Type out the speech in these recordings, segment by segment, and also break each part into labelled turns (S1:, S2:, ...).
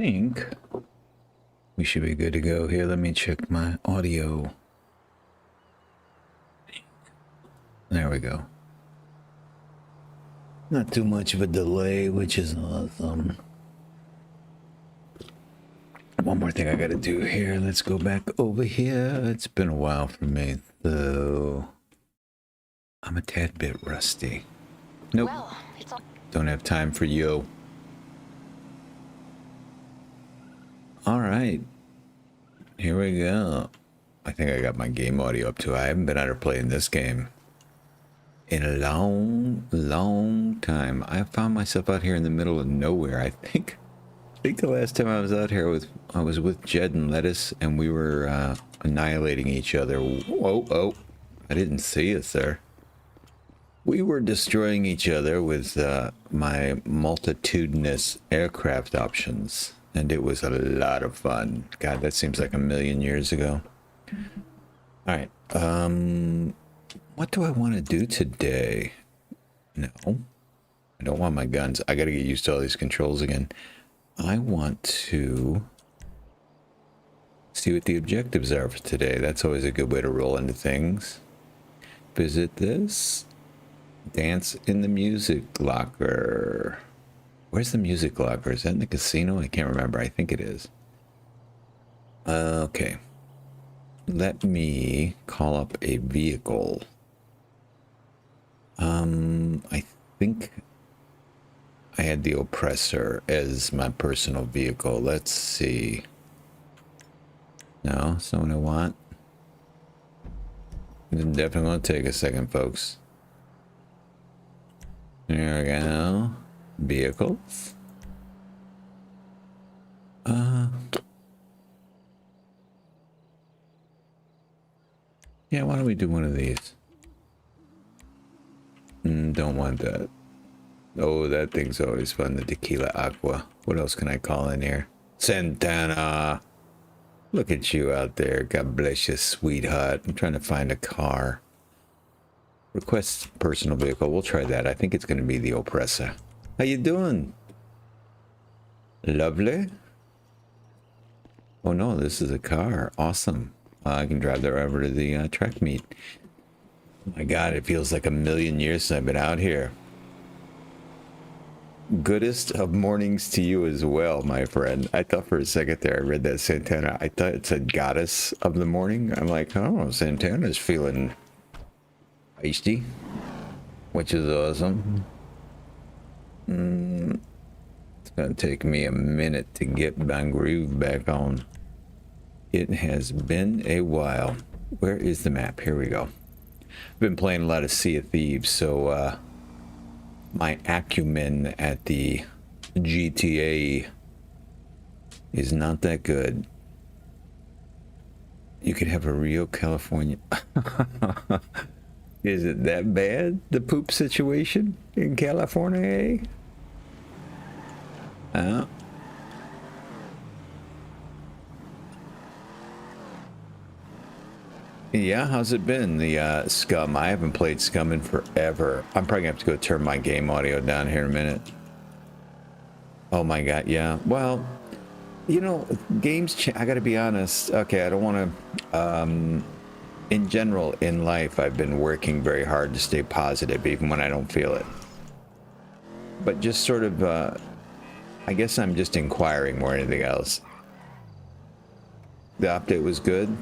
S1: think we should be good to go here. Let me check my audio. There we go. Not too much of a delay, which is awesome. One more thing I gotta do here. Let's go back over here. It's been a while for me, so I'm a tad bit rusty. Nope.
S2: Well,
S1: Don't have time for you. All right. Here we go. I think I got my game audio up too. I haven't been out here playing this game in a long time. I found myself out here in the middle of nowhere. I think the last time I was out here I was with Jed and Lettuce, and we were annihilating each other. Whoa, oh, I didn't see it, sir. We were destroying each other with my multitudinous aircraft options, and it was a lot of fun. God, that seems like a million years ago. All right, what do I want to do today? No, I don't want my guns. I got to get used to all these controls again. I want to see what the objectives are for today. That's always a good way to roll into things. Visit this. Dance in the music locker. Where's the music locker? Is that in the casino? I can't remember. I think it is. Okay. Let me call up a vehicle. I think I had the Oppressor as my personal vehicle. Let's see. No, it's not what I want. It's definitely going to take a second, folks. There we go. Vehicles. Yeah, why don't we do one of these? Don't want that. Oh, that thing's always fun. The Tequila Aqua. What else can I call in here? Santana. Look at you out there. God bless you, sweetheart. I'm trying to find a car. Request personal vehicle. We'll try that. I think it's going to be the Oppressor. How you doing? Lovely. Oh no, this is a car. Awesome. I can drive that over to the track meet. Oh my God, it feels like a million years since I've been out here. Goodest of mornings to you as well, my friend. I thought for a second there I read that Santana. I thought it said goddess of the morning. I'm like, oh, Santana's feeling feisty, which is awesome. It's gonna take me a minute to get my groove back on. It has been a while. Where is the map? Here we go. I've been playing a lot of Sea of Thieves, so my acumen at the GTA is not that good. You could have a real California. Is it that bad, the poop situation in California? Yeah, how's it been, the Scum? I haven't played Scum in forever. I'm probably gonna have to go turn my game audio down here in a minute. Oh my God, yeah. Well, you know, games I gotta be honest. Okay, I don't want to... in general, in life, I've been working very hard to stay positive, even when I don't feel it. But just sort of, I guess I'm just inquiring more than anything else. The update was good.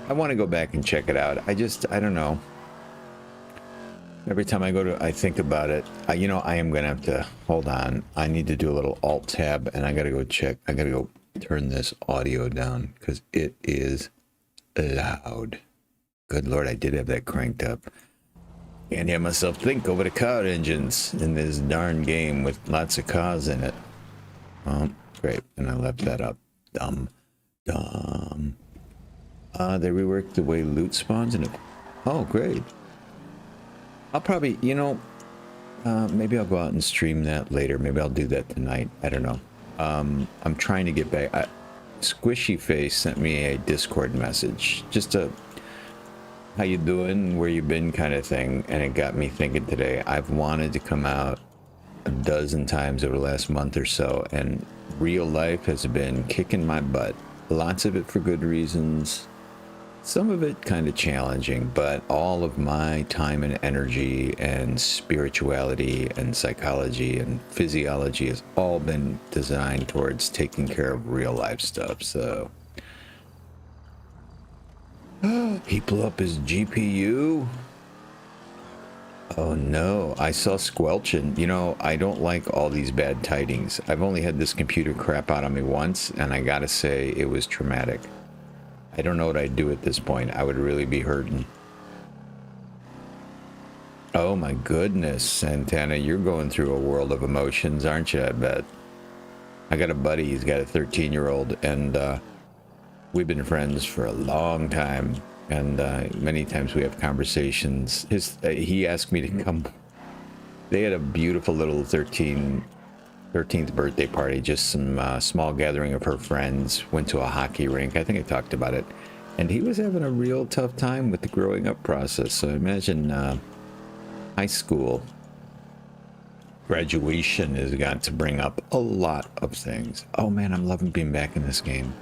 S1: I want to go back and check it out. I don't know. Every time I think about it. You know, I am going to have to, hold on. I need to do a little alt tab, and I got to go check. I got to go turn this audio down because it is loud. Good Lord, I did have that cranked up. Can't hear myself think over the car engines in this darn game with lots of cars in it. Oh, great. And I left that up. Dumb. They reworked the way loot spawns in it. Oh, great. I'll probably, you know, maybe I'll go out and stream that later. Maybe I'll do that tonight. I don't know. I'm trying to get back. Squishy Face sent me a Discord message. Just a how you doing, where you been kind of thing. And it got me thinking today. I've wanted to come out a dozen times over the last month or so, and real life has been kicking my butt. Lots of it for good reasons. Some of it kind of challenging, but all of my time and energy and spirituality and psychology and physiology has all been designed towards taking care of real life stuff. So he blew up his GPU. Oh no, I saw squelching. You know, I don't like all these bad tidings. I've only had this computer crap out on me once, and I gotta say it was traumatic. I don't know what I'd do at this point. I would really be hurting. Oh my goodness, Santana, you're going through a world of emotions, aren't you? I bet. I got a buddy, he's got a 13-year-old, and we've been friends for a long time. And many times we have conversations. He asked me to come. They had a beautiful little 13th birthday party, just some small gathering of her friends, went to a hockey rink. I think I talked about it. And he was having a real tough time with the growing up process. So imagine high school graduation has got to bring up a lot of things. Oh man, I'm loving being back in this game.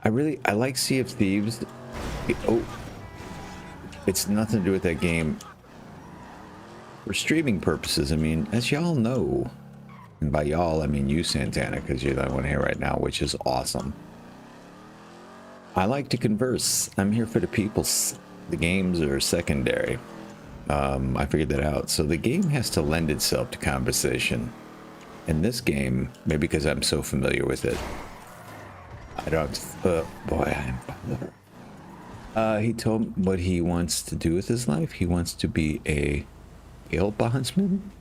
S1: I like Sea of Thieves. Oh, it's nothing to do with that game. For streaming purposes, I mean, as y'all know, and by y'all, I mean you, Santana, because you're the one here right now, which is awesome. I like to converse. I'm here for the people. The games are secondary. I figured that out. So the game has to lend itself to conversation. In this game, maybe because I'm so familiar with it, I don't. Boy, he told me what he wants to do with his life. He wants to be a bail bondsman.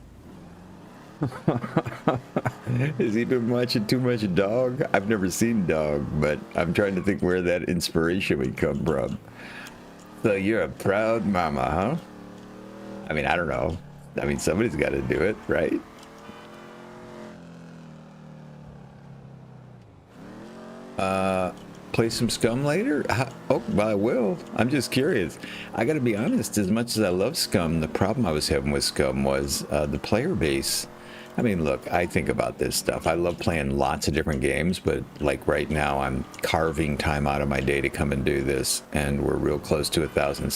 S1: Has he been watching too much Dog? I've never seen Dog, but I'm trying to think where that inspiration would come from. So you're a proud mama, huh? I mean, I don't know. I mean, somebody's got to do it, right? Play some Scum later? Oh, well, I will. I'm just curious. I got to be honest, as much as I love Scum, the problem I was having with Scum was the player base. I mean, look, I think about this stuff. I love playing lots of different games, but like right now, I'm carving time out of my day to come and do this, and we're real close to 1,000.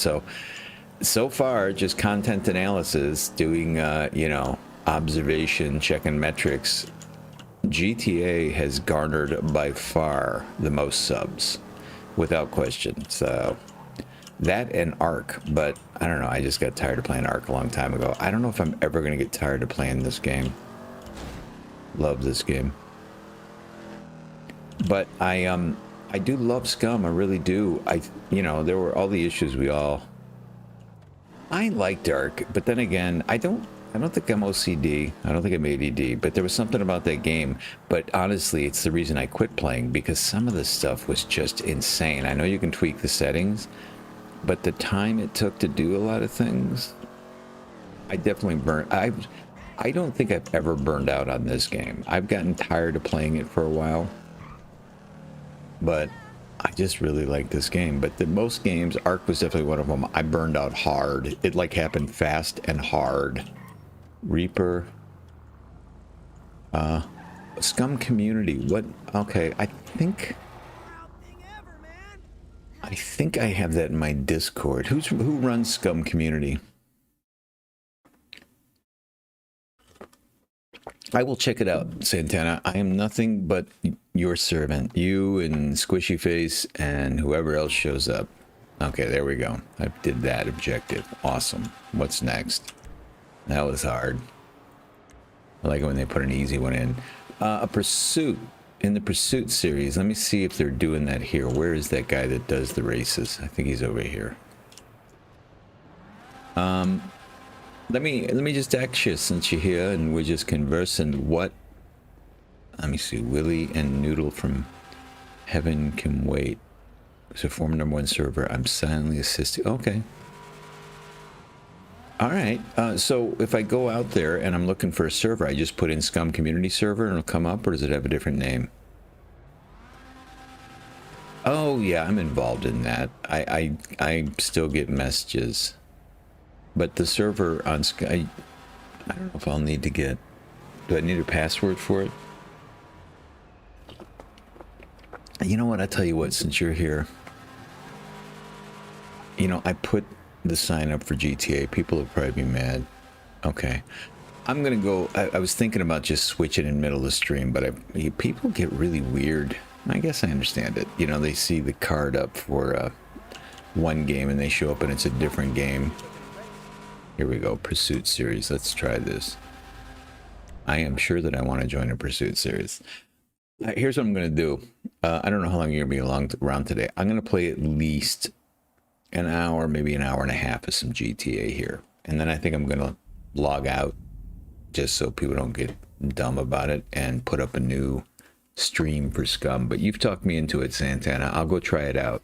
S1: So far, just content analysis, doing, you know, observation, checking metrics. GTA has garnered by far the most subs, without question. So that and Ark, but I don't know. I just got tired of playing Ark a long time ago. I don't know if I'm ever going to get tired of playing this game. Love this game, but I do love Scum. I really do. You know, there were all the issues I liked Ark, but then again, I don't think I'm OCD. I don't think I'm ADD, but there was something about that game. But honestly, it's the reason I quit playing, because some of the stuff was just insane. I know you can tweak the settings, but the time it took to do a lot of things, I definitely burned. I don't think I've ever burned out on this game. I've gotten tired of playing it for a while, but I just really like this game. But most games, Ark was definitely one of them. I burned out hard. It like happened fast and hard. Reaper, Scum community. What? Okay, I think I have that in my Discord. Who runs Scum community? I will check it out, Santana. I am nothing but your servant. You and Squishy Face and whoever else shows up. Okay, there we go. I did that objective. Awesome. What's next? That was hard. I like it when they put an easy one in. A pursuit. In the Pursuit series, let me see if they're doing that here. Where is that guy that does the races? I think he's over here. Let me just ask you, since you're here and we're just conversing. What? Let me see. Willie and Noodle from Heaven Can Wait. So former #1 server. I'm silently assisting. Okay. All right. So if I go out there and I'm looking for a server, I just put in Scum Community Server and it'll come up, or does it have a different name? Oh yeah, I'm involved in that. I still get messages, but the server on Sky, I don't know if I'll need to get Do I need a password for it? You know what? I tell you what, since you're here, you know, I put the sign up for GTA. People will probably be mad. Okay. I'm going to go. I was thinking about just switching in the middle of the stream, but people get really weird. I guess I understand it. You know, they see the card up for one game and they show up and it's a different game. Here we go. Pursuit series. Let's try this. I am sure that I want to join a Pursuit series. Here's what I'm going to do. I don't know how long you're going to be around today. I'm going to play at least an hour, maybe an hour and a half of some GTA here. And then I think I'm going to log out just so people don't get dumb about it and put up a new stream for Scum. But you've talked me into it, Santana. I'll go try it out.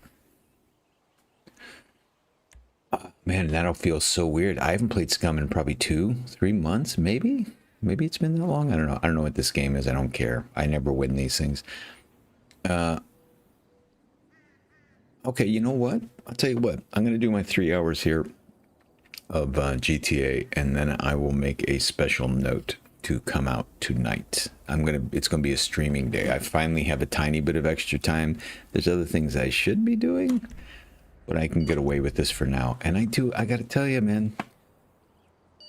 S1: Man, that'll feel so weird. I haven't played Scum in probably 2-3 months, maybe. Maybe it's been that long. I don't know. I don't know what this game is. I don't care. I never win these things. Okay, you know what? I'll tell you what. I'm going to do my 3 hours here of GTA, and then I will make a special note to come out tonight. It's going to be a streaming day. I finally have a tiny bit of extra time. There's other things I should be doing, but I can get away with this for now. And I got to tell you, man,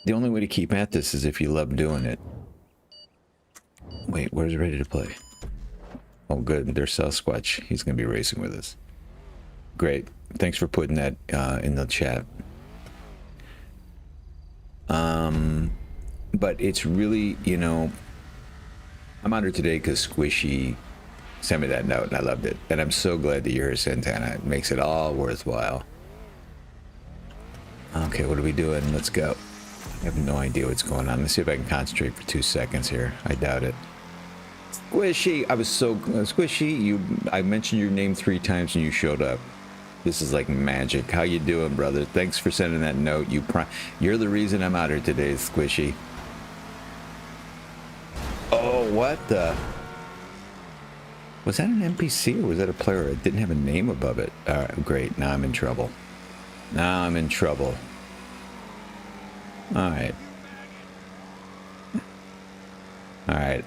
S1: the only way to keep at this is if you love doing it. Wait, where's Ready to Play? Oh, good. There's Sasquatch. He's going to be racing with us. Great. Thanks for putting that in the chat. But it's really, you know, I'm honored today because Squishy sent me that note and I loved it. And I'm so glad that you're here, Santana. It makes it all worthwhile. Okay, what are we doing? Let's go. I have no idea what's going on. Let's see if I can concentrate for 2 seconds here. I doubt it. Squishy! I was so... Squishy, I mentioned your name 3 times and you showed up. This is like magic. How you doing, brother? Thanks for sending that note. You're the reason I'm out here today, Squishy. Oh, what the... Was that an NPC or was that a player? It didn't have a name above it. All right, great. Now I'm in trouble. Now I'm in trouble. All right. All right.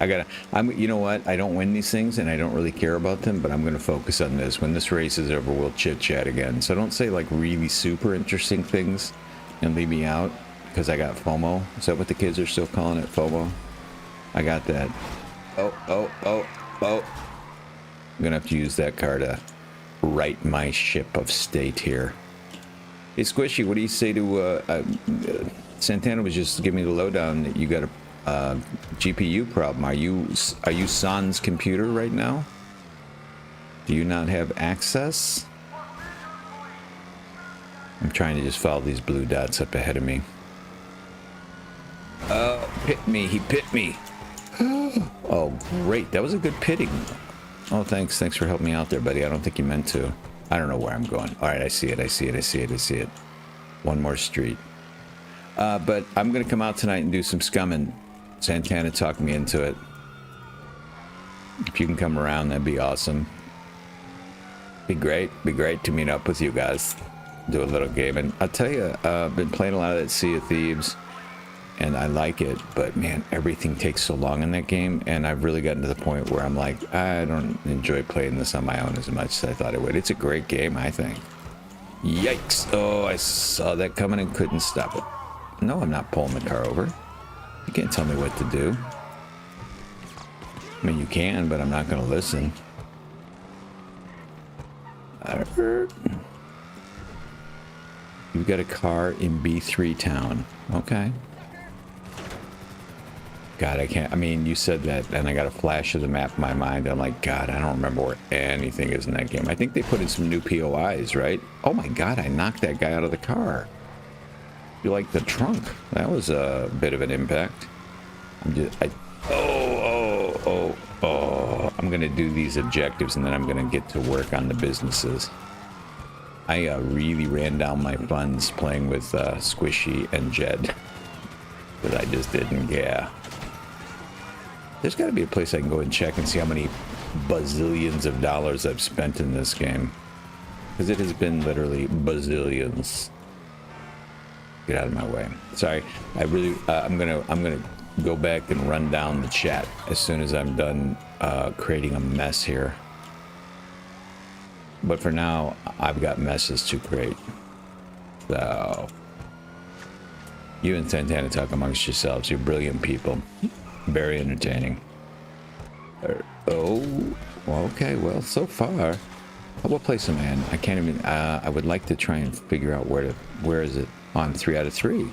S1: You know what? I don't win these things and I don't really care about them, but I'm going to focus on this. When this race is over, we'll chit chat again. So don't say like really super interesting things and leave me out because I got FOMO. Is that what the kids are still calling it? FOMO? I got that. Oh. I'm going to have to use that car to right my ship of state here. Hey, Squishy, what do you say to... Santana was just giving me the lowdown that you got a GPU problem. Are you sans computer right now? Do you not have access? I'm trying to just follow these blue dots up ahead of me. Pit me. He pit me. Oh, great. That was a good pitting. Oh, thanks. Thanks for helping me out there, buddy. I don't think you meant to. I don't know where I'm going. All right, I see it. One more street. But I'm going to come out tonight and do some scumming. Santana talked me into it. If you can come around, that'd be awesome. Be great to meet up with you guys. Do a little gaming. I'll tell you, I've been playing a lot of that Sea of Thieves, and I like it, but man, everything takes so long in that game, and I've really gotten to the point where I'm like, I don't enjoy playing this on my own as much as I thought I would. It's a great game, I think. Yikes. Oh, I saw that coming and couldn't stop it. No, I'm not pulling the car over. You can't tell me what to do. I mean, you can, but I'm not going to listen. You've got a car in B3 town. Okay. God, I can't. I mean, you said that, and I got a flash of the map in my mind. I'm like, God, I don't remember where anything is in that game. I think they put in some new POIs, right? Oh my God, I knocked that guy out of the car. You like the trunk? That was a bit of an impact. I'm gonna do these objectives and then I'm gonna get to work on the businesses. I really ran down my funds playing with Squishy and Jed, but I just didn't. Yeah. There's got to be a place I can go and check and see how many bazillions of dollars I've spent in this game, because it has been literally bazillions. Get out of my way. Sorry. I really, I'm gonna go back and run down the chat as soon as I'm done creating a mess here. But for now, I've got messes to create. So, you and Santana talk amongst yourselves. You're brilliant people. Very entertaining. Oh, well, okay. Well, so far, we'll play some man. I can't even. I would like to try and figure out where is it on 3 out of 3.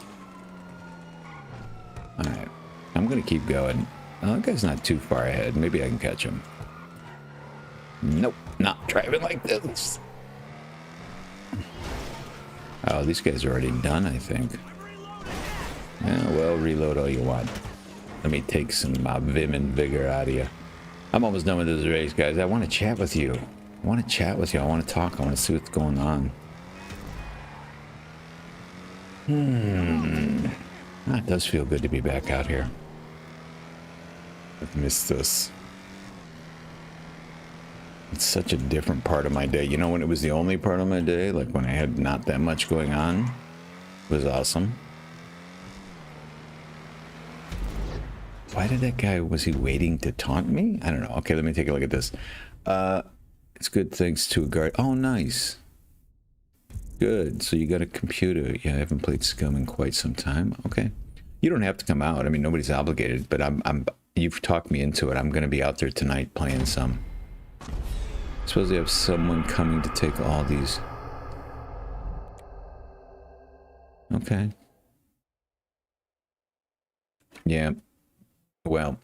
S1: All right, I'm gonna keep going. That guy's not too far ahead. Maybe I can catch him. Nope, not driving like this. Oh, these guys are already done, I think. Yeah, well, reload all you want. Let me take some vim and vigor out of you. I'm almost done with this race, guys. I want to chat with you. I want to chat with you. I want to talk. I want to see what's going on. It does feel good to be back out here. I've missed this. It's such a different part of my day. You know, when it was the only part of my day, like when I had not that much going on, it was awesome. Why did that guy, was he waiting to taunt me? I don't know. Okay, let me take a look at this. It's good thanks to a guard. Oh, nice. Good. So you got a computer. Yeah, I haven't played Scum in quite some time. Okay. You don't have to come out. I mean, nobody's obligated, but you've talked me into it. I'm going to be out there tonight playing some. I suppose they have someone coming to take all these. Okay. Yeah. Well,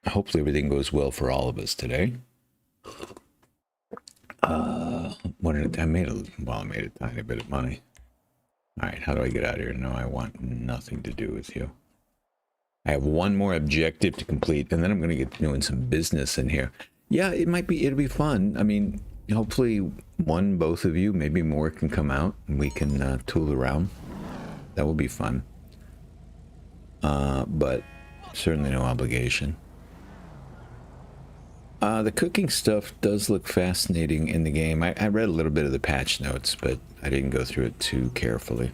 S1: hopefully everything goes well for all of us today. I made a tiny bit of money. All right, how do I get out of here? No, I want nothing to do with you. I have one more objective to complete, and then I'm going to get doing some business in here. Yeah, it'll be fun. I mean, hopefully both of you, maybe more can come out and we can tool around. That will be fun. But certainly no obligation. The cooking stuff does look fascinating in the game. I read a little bit of the patch notes, but I didn't go through it too carefully.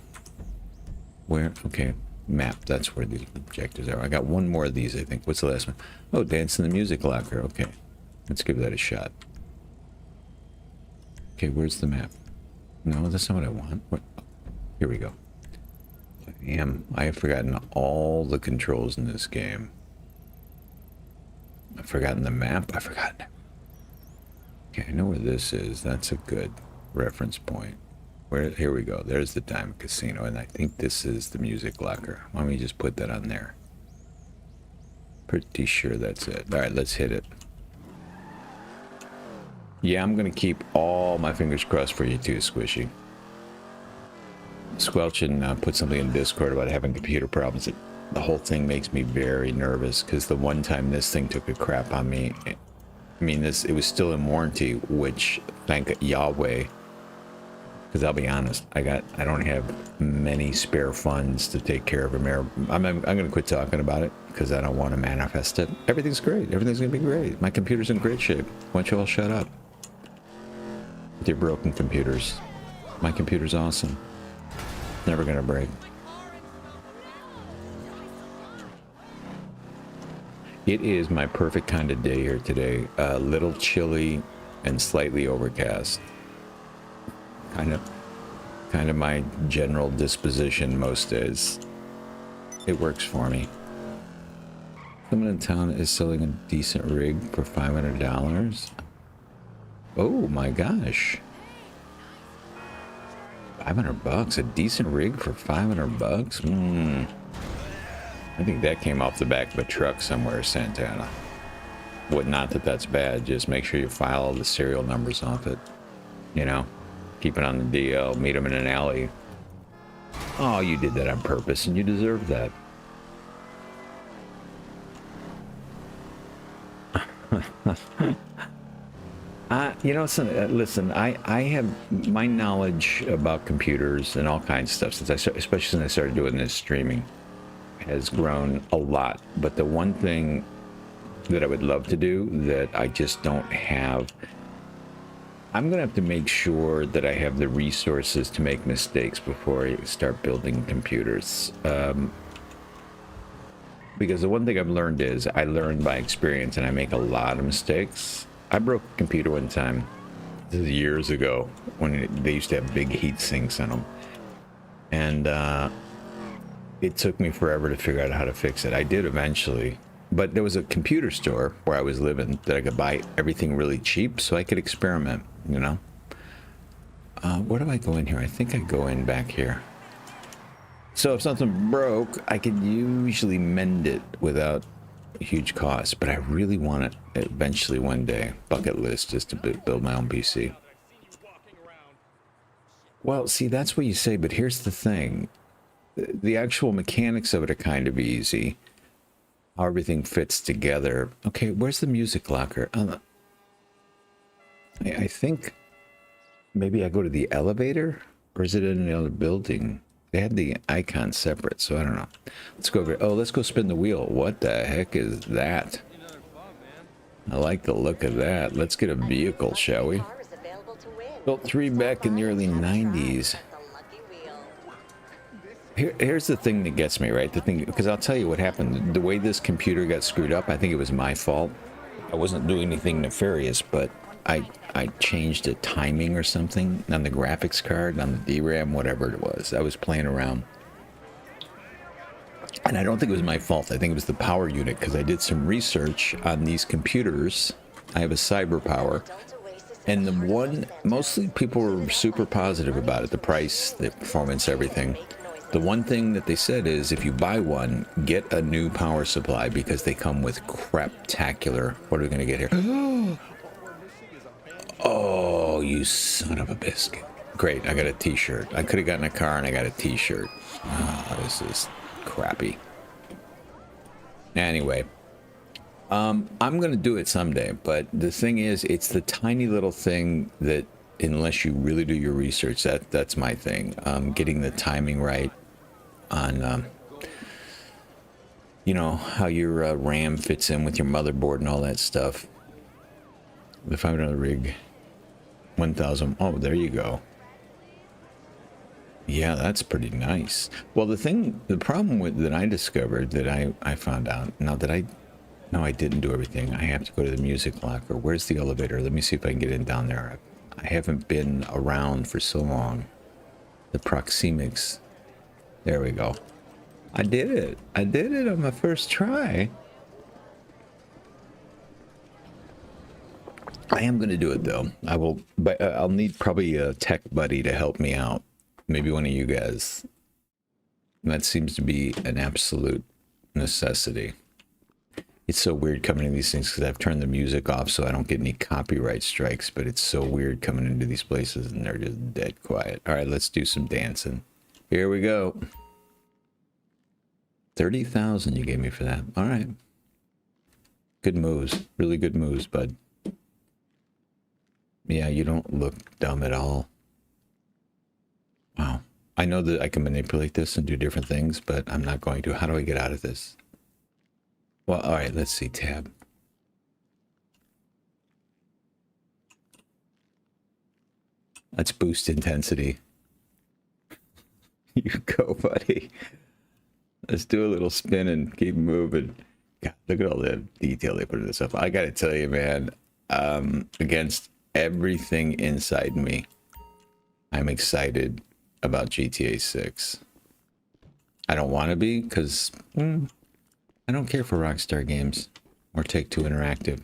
S1: Where? Okay, map. That's where the objectives are. I got one more of these, I think. What's the last one? Oh, dance in the music locker. Okay, let's give that a shot. Okay, where's the map? No, that's not what I want. What? Here we go. I have forgotten all the controls in this game. I've forgotten the map. I've forgotten it. Okay, I know where this is. That's a good reference point. Here we go. There's the Diamond Casino, and I think this is the music locker. Why don't we just put that on there? Pretty sure that's it. All right, let's hit it. Yeah, I'm going to keep all my fingers crossed for you too, Squishy. Squelchin put something in Discord about having computer problems. The whole thing makes me very nervous because the one time this thing took a crap on me, I mean, it was still in warranty, which thank Yahweh. Because I'll be honest, I don't have many spare funds to take care of I'm going to quit talking about it because I don't want to manifest it. Everything's great. Everything's going to be great. My computer's in great shape. Why don't you all shut up with your broken computers? My computer's awesome. Never going to break. It is my perfect kind of day here today. A little chilly and slightly overcast. Kind of my general disposition most days. It works for me. Someone in town is selling a decent rig for $500. Oh my gosh. $500, a decent rig for $500? I think that came off the back of a truck somewhere, Santana. Well, not that that's bad, just make sure you file all the serial numbers off it. You know, keep it on the DL, meet them in an alley. Oh, you did that on purpose, and you deserve that. You know, listen, I have my knowledge about computers and all kinds of stuff, especially since I started doing this streaming, has grown a lot. But the one thing that I would love to do that I just don't have, I'm going to have to make sure that I have the resources to make mistakes before I start building computers. Because the one thing I've learned is I learn by experience, and I make a lot of mistakes. I broke a computer one time. This is years ago when they used to have big heat sinks in them. And it took me forever to figure out how to fix it. I did eventually. But there was a computer store where I was living that I could buy everything really cheap so I could experiment, you know? Where do I go in here? I think I go in back here. So if something broke, I could usually mend it without a huge cost. But I really want it eventually one day. Bucket list just to build my own PC. Well, see, that's what you say, but here's the thing. The actual mechanics of it are kind of easy. How everything fits together. Okay, where's the music locker? I think maybe I go to the elevator, or is it in another building? They had the icon separate, so I don't know. Let's go over. Oh, let's go spin the wheel. What the heck is that? I like the look of that. Let's get a vehicle, shall we? Built 3 back in the early 90s. Here's the thing that gets me, right? The thing, because I'll tell you what happened. The way this computer got screwed up, I think it was my fault. I wasn't doing anything nefarious, but I changed the timing or something on the graphics card, on the DRAM, whatever it was. I was playing around. And I don't think it was my fault. I think it was the power unit, because I did some research on these computers. I have a cyber power. And the one, mostly people were super positive about it. The price, the performance, everything. The one thing that they said is if you buy one, get a new power supply because they come with craptacular. What are we going to get here? Oh, you son of a biscuit. Great, I got a t-shirt. I could have gotten a car and I got a t-shirt. Oh, this is crappy. Anyway, I'm going to do it someday, but the thing is, it's the tiny little thing that, unless you really do your research, that's my thing. Getting the timing right on, you know, how your RAM fits in with your motherboard and all that stuff. The 500 rig, 1000. Oh, there you go. Yeah, that's pretty nice. Well, the problem with that I discovered that I found out now that I didn't do everything. I have to go to the music locker. Where's the elevator? Let me see if I can get in down there. I haven't been around for so long. The proxemics. There we go. I did it. I did it on my first try. I am going to do it though. I will, but I'll need probably a tech buddy to help me out. Maybe one of you guys. That seems to be an absolute necessity. It's so weird coming into these things because I've turned the music off so I don't get any copyright strikes, but it's so weird coming into these places and they're just dead quiet. All right, let's do some dancing. Here we go. 30,000 you gave me for that. All right. Good moves. Really good moves, bud. Yeah, you don't look dumb at all. Wow. I know that I can manipulate this and do different things, but I'm not going to. How do I get out of this? Well, all right, let's see. Tab. Let's boost intensity. You go, buddy. Let's do a little spin and keep moving. God, look at all the detail they put in this stuff. I gotta tell you, man, against everything inside me, I'm excited about GTA 6. I don't want to be, because I don't care for Rockstar Games or Take-Two Interactive.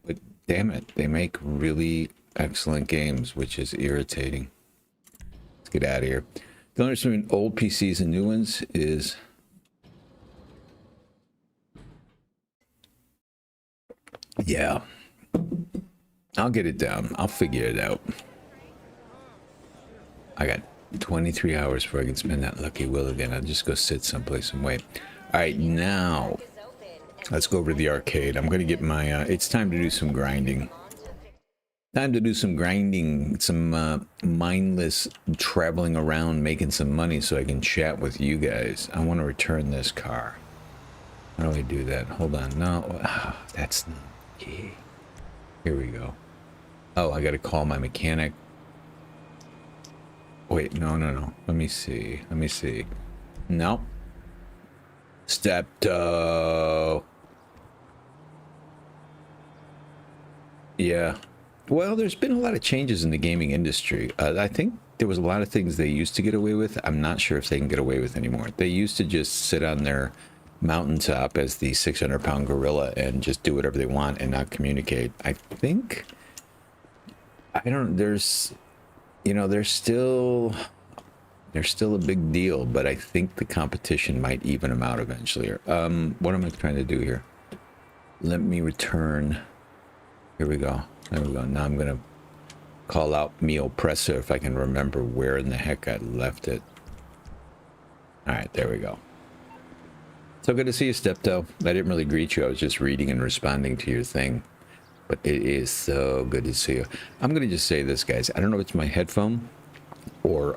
S1: But damn it, they make really excellent games, which is irritating. Let's get out of here. The difference between old PCs and new ones is... yeah. I'll get it down. I'll figure it out. I got 23 hours before I can spin that lucky wheel again. I'll just go sit someplace and wait. All right, now let's go over to the arcade. I'm going to get my... it's time to do some grinding. Time to do some grinding, some mindless traveling around, making some money so I can chat with you guys. I want to return this car. How do I do that? Hold on. No, that's not... yeah. Here we go. Oh, I got to call my mechanic. Wait, no. Let me see. No. Stepto. Yeah. Well, there's been a lot of changes in the gaming industry. I think there was a lot of things they used to get away with. I'm not sure if they can get away with anymore. They used to just sit on their mountaintop as the 600-pound gorilla and just do whatever they want and not communicate. I think, I don't, there's, you know, there's still a big deal, but I think the competition might even them out eventually. What am I trying to do here? Let me return. Here we go. There we go. Now I'm going to call out me oppressor if I can remember where in the heck I left it. All right, there we go. So good to see you, Stepto. I didn't really greet you. I was just reading and responding to your thing. But it is so good to see you. I'm going to just say this, guys. I don't know if it's my headphone or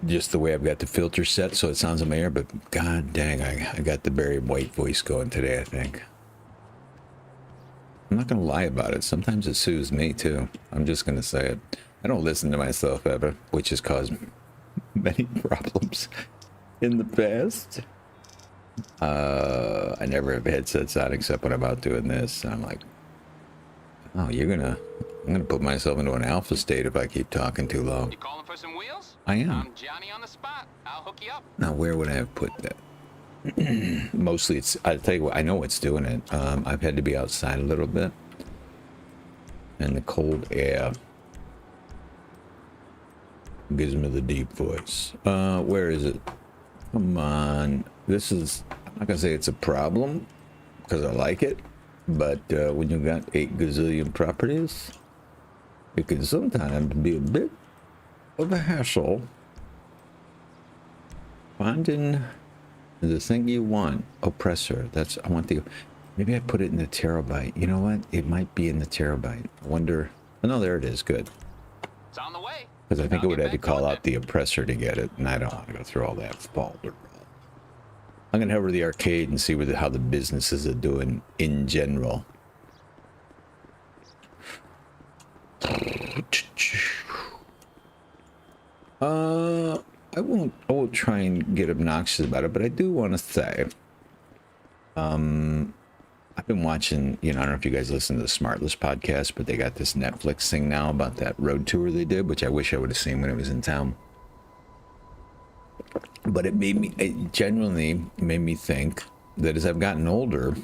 S1: just the way I've got the filter set so it sounds in my ear, but god dang, I got the Barry White voice going today, I think. I'm not going to lie about it. Sometimes it soothes me, too. I'm just going to say it. I don't listen to myself ever, which has caused many problems in the past. I never have headsets on except when I'm out doing this. And I'm like, oh, I'm gonna put myself into an alpha state if I keep talking too long.
S2: You calling for some wheels?
S1: I am.
S2: I'm Johnny on the spot. I'll hook you up.
S1: Now, where would I have put that? Mostly I'll tell you what, I know what's doing it. I've had to be outside a little bit. And the cold air gives me the deep voice. Where is it? Come on. This is, I'm not gonna say it's a problem, because I like it. But when you got 8 gazillion properties, it can sometimes be a bit of a hassle finding the thing you want. Oppressor. That's, I want the, maybe I put it in the terabyte. You know what? It might be in the terabyte. I wonder, oh no, there it is. Good.
S2: It's on the way.
S1: Because I think I would have to call out the oppressor to get it, and I don't want to go through all that folder. I'm going to head over to the arcade and see how the businesses are doing in general. I won't try and get obnoxious about it, but I do want to say, I've been watching, you know, I don't know if you guys listen to the Smartless podcast, but they got this Netflix thing now about that road tour they did, which I wish I would have seen when it was in town. But it genuinely made me think that as I've gotten older,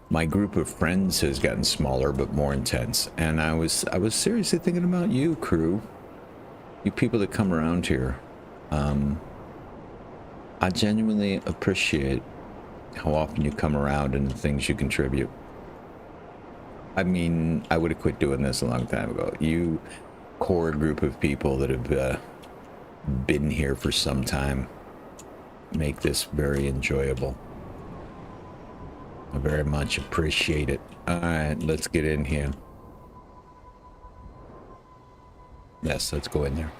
S1: my group of friends has gotten smaller but more intense. And I was seriously thinking about you, crew. You people that come around here. I genuinely appreciate how often you come around and the things you contribute. I mean, I would have quit doing this a long time ago. You core group of people that have been here for some time make this very enjoyable. I very much appreciate it. All right, let's get in here. Yes, let's go in there.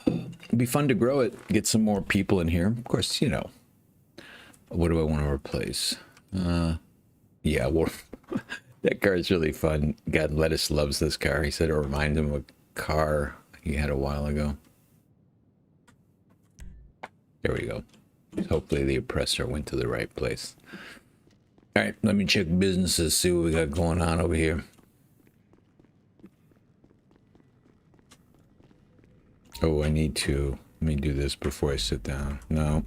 S1: It'd be fun to grow it, get some more people in here. Of course, you know, what do I want to replace? Yeah, well, that car is really fun. God, Lettuce loves this car. He said it reminds him of a car he had a while ago. There we go. Hopefully the oppressor went to the right place. All right, let me check businesses, see what we got going on over here. Oh, let me do this before I sit down. No.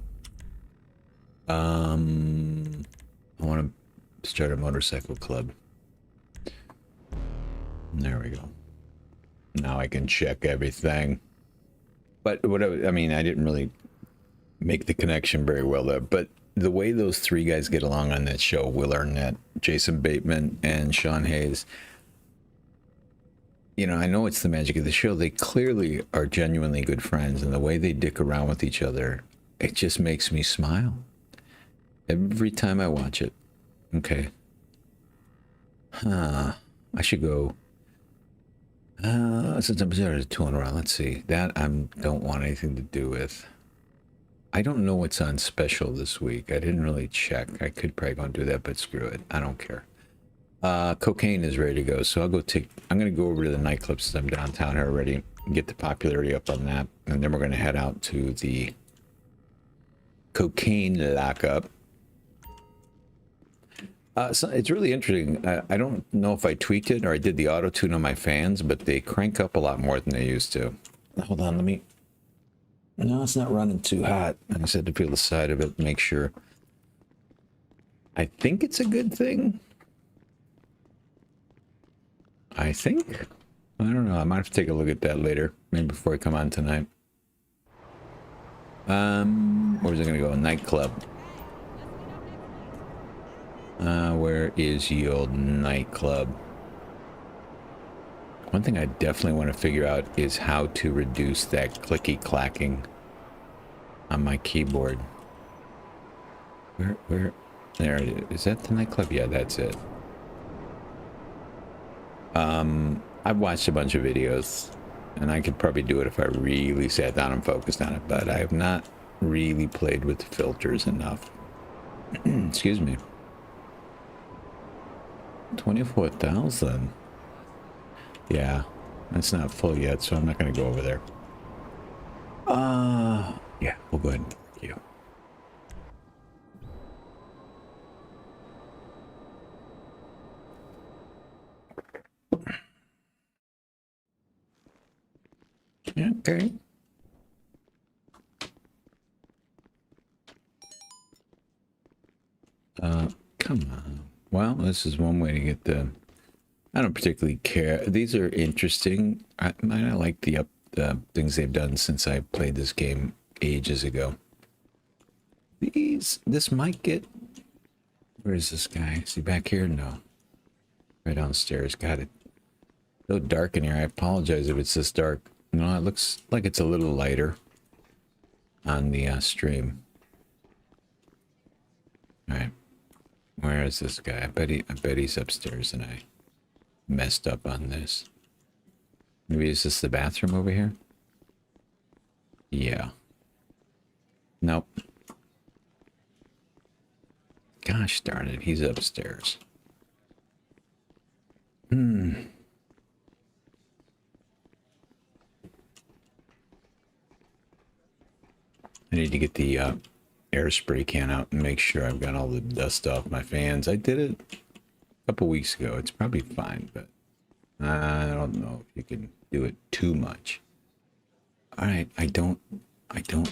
S1: I want to start a motorcycle club. There we go. Now I can check everything. But whatever, I mean, I didn't really make the connection very well there, but the way those 3 guys get along on that show, Will Arnett, Jason Bateman, and Sean Hayes, you know, I know it's the magic of the show. They clearly are genuinely good friends, and the way they dick around with each other, it just makes me smile every time I watch it. Okay. I should go. Since I'm started touring around, let's see. That I don't want anything to do with. I don't know what's on special this week. I didn't really check. I could probably go and do that, but screw it. I don't care. Cocaine is ready to go, so I'm gonna go over to the nightclub since I'm downtown here already, get the popularity up on that, and then we're gonna head out to the cocaine lockup. So it's really interesting. I don't know if I tweaked it or I did the auto tune on my fans, but they crank up a lot more than they used to. Hold on, let me. No, it's not running too hot. I just had to feel the side of it, make sure. I think it's a good thing. I think. I don't know. I might have to take a look at that later, maybe before I come on tonight. Where's it gonna go? A nightclub. Where is ye old nightclub? One thing I definitely want to figure out is how to reduce that clicky clacking on my keyboard. Where? There it is. Is that the nightclub? Yeah, that's it. I've watched a bunch of videos, and I could probably do it if I really sat down and focused on it, but I have not really played with the filters enough. Excuse me. 24,000. Yeah, it's not full yet, so I'm not going to go over there. Yeah, we'll go ahead and thank you. Okay. Come on. Well, this is one way to get the... I don't particularly care. These are interesting. I like the things they've done since I played this game ages ago. This might get... Where is this guy? Is he back here? No. Right downstairs. Got it. So dark in here. I apologize if it's this dark. No, it looks like it's a little lighter on the stream. All right. Where is this guy? I bet he's upstairs and I messed up on this. Maybe is this the bathroom over here? Yeah. Nope. Gosh darn it, he's upstairs. I need to get the air spray can out and make sure I've got all the dust off my fans. I did it a couple weeks ago. It's probably fine, but I don't know if you can do it too much. All right, I don't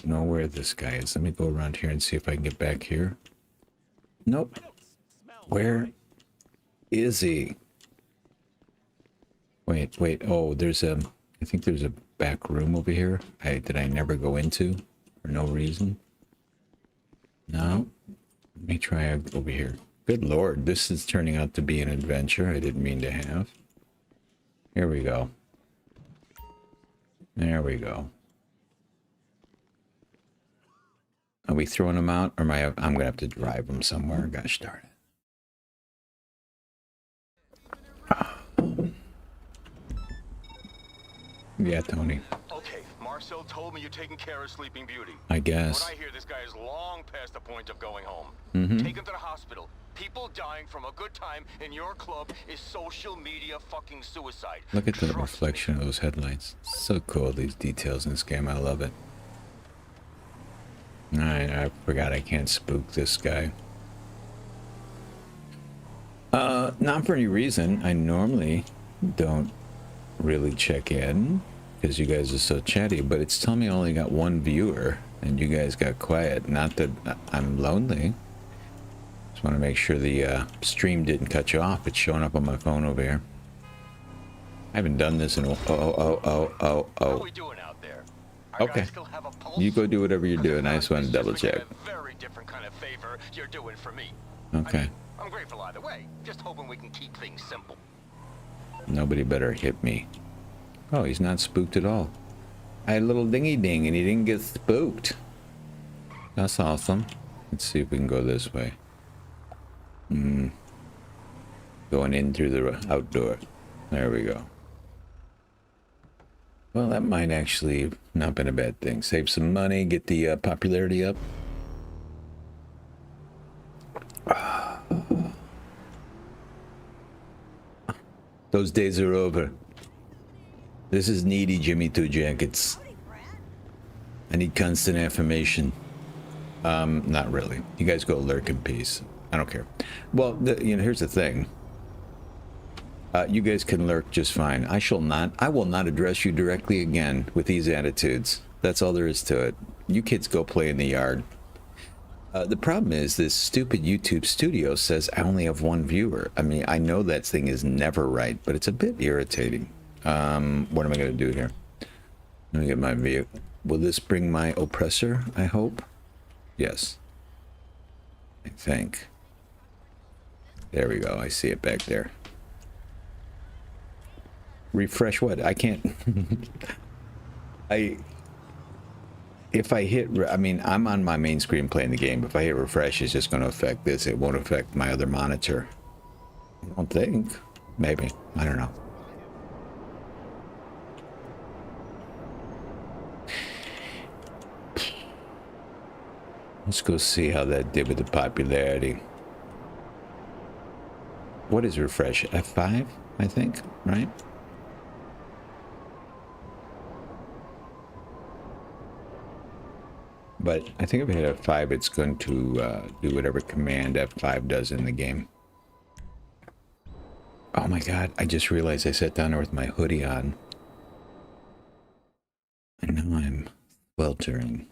S1: know where this guy is. Let me go around here and see if I can get back here. Nope. Where is he? Wait. Oh, I think there's a back room over here that I never go into for no reason. No. Let me try over here. Good Lord, this is turning out to be an adventure I didn't mean to have. Here we go. There we go. Are we throwing them out, or I'm gonna have to drive them somewhere? Gosh darn it. Yeah, Tony.
S3: Okay, Marcel told me you're taking care of Sleeping Beauty.
S1: I guess.
S3: What I hear, this guy is long past the point of going home.
S1: Mm-hmm.
S3: Take him to the hospital. People dying from a good time in your club is social media fucking suicide.
S1: Look at the
S3: Trust
S1: reflection
S3: me.
S1: of those headlights. So cool, these details in this game. I love it. I forgot I can't spook this guy. Not for any reason. I normally don't really check in because you guys are so chatty, but it's telling me I only got one viewer and you guys got quiet. Not that I'm lonely. Just want to make sure the stream didn't cut you off. It's showing up on my phone over here. I haven't done this in a...
S3: How are we doing out there? Our
S1: Okay.
S3: guys still have a pulse?
S1: You go do whatever you're doing. I just want to double check.
S3: A very different kind of favor you're doing for me.
S1: Okay.
S3: I'm grateful either way. Just hoping we can keep things simple.
S1: Nobody better hit me. Oh, he's not spooked at all. I had a little dingy ding and he didn't get spooked. That's awesome. Let's see if we can go this way. Going in through the outdoor. There we go. Well, that might actually not been a bad thing. Save some money, get the popularity up. Those days are over. This is needy Jimmy Two Jackets. I need constant affirmation. Not really. You guys go lurk in peace. I don't care. Well, here's the thing. You guys can lurk just fine. I will not address you directly again with these attitudes. That's all there is to it. You kids go play in the yard. The problem is this stupid YouTube studio says I only have one viewer. I mean, I know that thing is never right, but it's a bit irritating. What am I going to do here? Let me get my view. Will this bring my oppressor, I hope? Yes. I think. There we go. I see it back there. Refresh what? I can't. If I hit, I mean, I'm on my main screen playing the game. If I hit refresh, it's just going to affect this. It won't affect my other monitor. I don't think. Maybe. I don't know. Let's go see how that did with the popularity. What is refresh? F5, I think, right? But I think if I hit F5, it's going to do whatever command F5 does in the game. Oh my god, I just realized I sat down there with my hoodie on. And now I'm sweltering.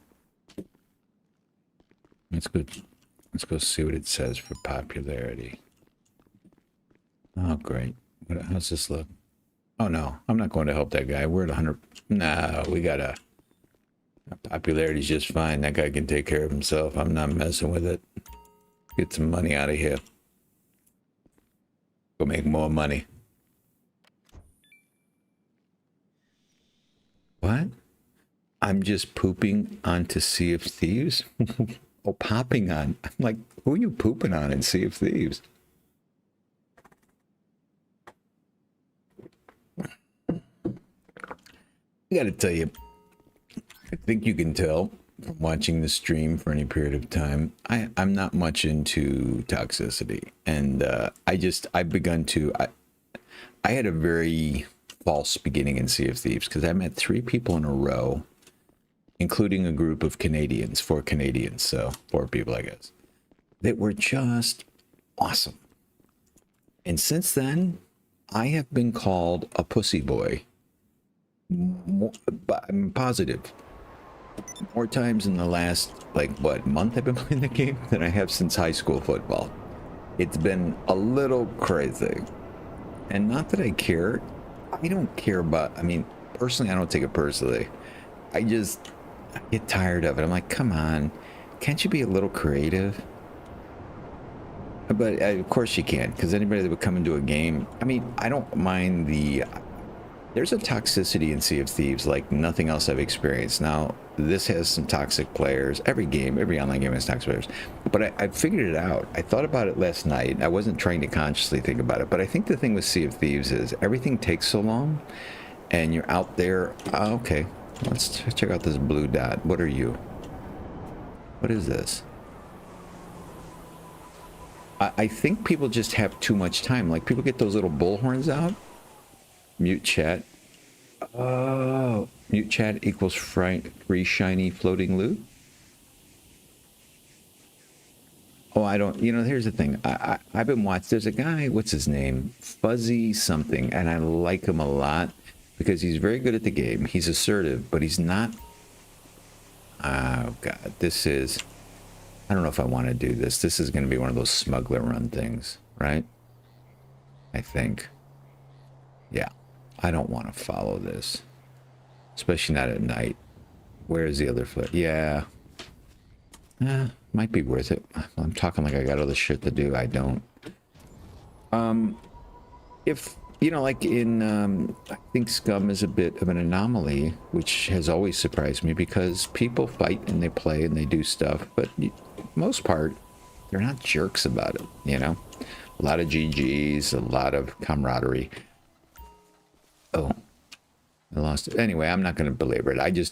S1: Let's go see what it says for popularity. Oh, great. How's this look? Oh, no. I'm not going to help that guy. We're at 100. No, we got a... Popularity's just fine. That guy can take care of himself. I'm not messing with it. Get some money out of here. Go make more money. What? I'm just pooping onto Sea of Thieves? Oh, popping on. I'm like, who are you pooping on in Sea of Thieves? I gotta tell you, I think you can tell from watching the stream for any period of time, I'm not much into toxicity. And I've begun to, I had a very false beginning in Sea of Thieves because I met 3 people in a row, including a group of Canadians, 4 Canadians, so 4 people, I guess, that were just awesome. And since then, I have been called a pussy boy. But I'm positive. More times in the last, month I've been playing the game than I have since high school football. It's been a little crazy. And not that I care. I don't care about, personally, I don't take it personally. I get tired of it. I'm like, come on. Can't you be a little creative? But of course you can't, because anybody that would come into a game, I don't mind there's a toxicity in Sea of Thieves like nothing else I've experienced. Now, this has some toxic players. Every online game has toxic players. But I figured it out. I thought about it last night. I wasn't trying to consciously think about it. But I think the thing with Sea of Thieves is everything takes so long. And you're out there. Oh, okay, let's check out this blue dot. What are you? What is this? I think people just have too much time. Like, people get those little bullhorns out. Mute chat. Oh, mute chat equals free shiny floating loot. Oh, I don't, here's the thing. I've been watching, there's a guy, what's his name? Fuzzy something, and I like him a lot because he's very good at the game. He's assertive, but he's not, oh God, I don't know if I want to do this. This is going to be one of those smuggler run things, right? I think. Yeah. I don't want to follow this, especially not at night. Where is the other foot? Yeah. Might be worth it. I'm talking like I got other shit to do. I don't. If, like in, I think Scum is a bit of an anomaly, which has always surprised me because people fight and they play and they do stuff, but most part, they're not jerks about it, A lot of GGs, a lot of camaraderie. Oh, I lost it. Anyway, I'm not going to belabor it.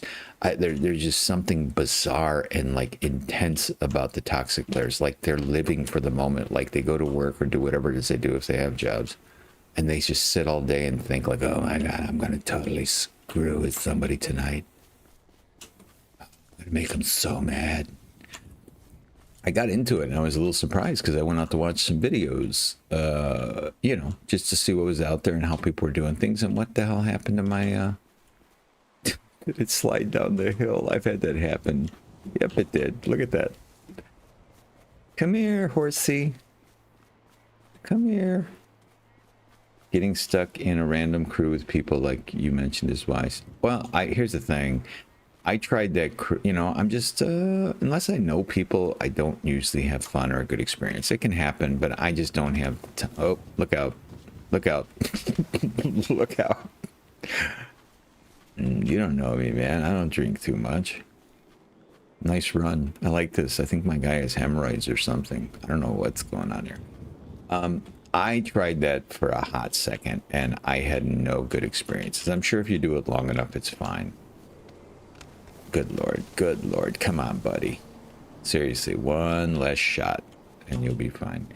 S1: There's just something bizarre and intense about the toxic players. Like they're living for the moment. Like they go to work or do whatever it is they do if they have jobs. and they just sit all day and think like, oh my God, I'm going to totally screw with somebody tonight. I'm going to make them so mad. I got into it and I was a little surprised because I went out to watch some videos, you know, just to see what was out there and how people were doing things. And what the hell happened to my, did it slide down the hill? I've had that happen. Yep, it did. Look at that. Come here, horsey. Come here. Getting stuck in a random crew with people like you mentioned is wise. Well, here's the thing. I tried that, you know, I'm just, unless I know people, I don't usually have fun or a good experience. It can happen, but I just don't have, oh, look out. Look out. Look out. You don't know me, man. I don't drink too much. Nice run. I like this. I think my guy has hemorrhoids or something. I don't know what's going on here. I tried that for a hot second, and I had no good experiences. I'm sure if you do it long enough, it's fine. Good Lord. Good Lord. Come on, buddy. Seriously, one less shot, and you'll be fine.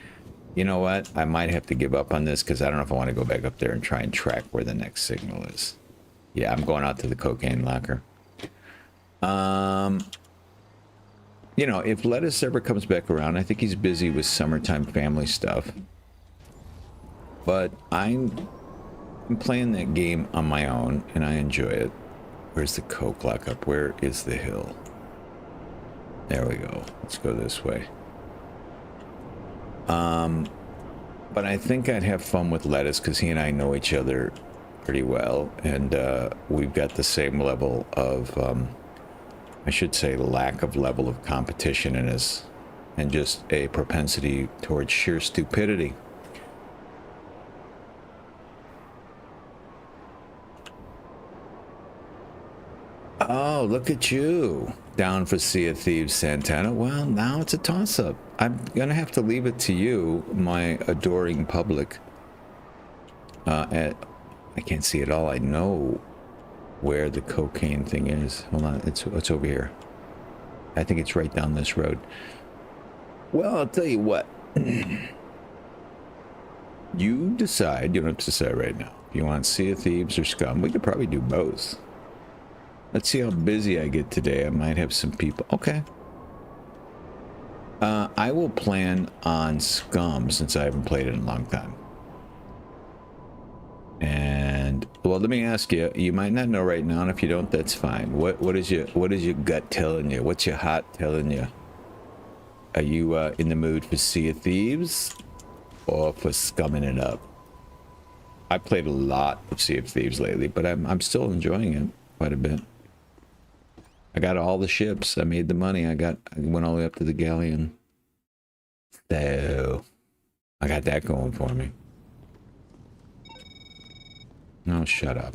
S1: You know what? I might have to give up on this, because I don't know if I want to go back up there and try and track where the next signal is. Yeah, I'm going out to the cocaine locker. You know, if Lettuce ever comes back around, I think he's busy with summertime family stuff. But I'm playing that game on my own, and I enjoy it. Where's the coke lockup? Where is the hill? There we go. Let's go this way. But I think I'd have fun with Lettuce because he and I know each other pretty well, and we've got the same level of, I should say, lack of level of competition in us, and just a propensity towards sheer stupidity. Oh, look at you. Down for Sea of Thieves, Santana. Well, now it's a toss-up. I'm going to have to leave it to you, my adoring public. I can't see it all. I know where the cocaine thing is. Hold on. It's over here. I think it's right down this road. Well, I'll tell you what. You decide. You don't have to decide right now. If you want Sea of Thieves or Scum, we could probably do both. Let's see how busy I get today. I might have some people. Okay. I will plan on Scum since I haven't played it in a long time. And well, let me ask you. You might not know right now, and if you don't, that's fine. What is your gut telling you? What's your heart telling you? Are you in the mood for Sea of Thieves or for scumming it up? I played a lot of Sea of Thieves lately, but I'm still enjoying it quite a bit. I got all the ships. I made the money. I went all the way up to the galleon. So I got that going for me. No, shut up.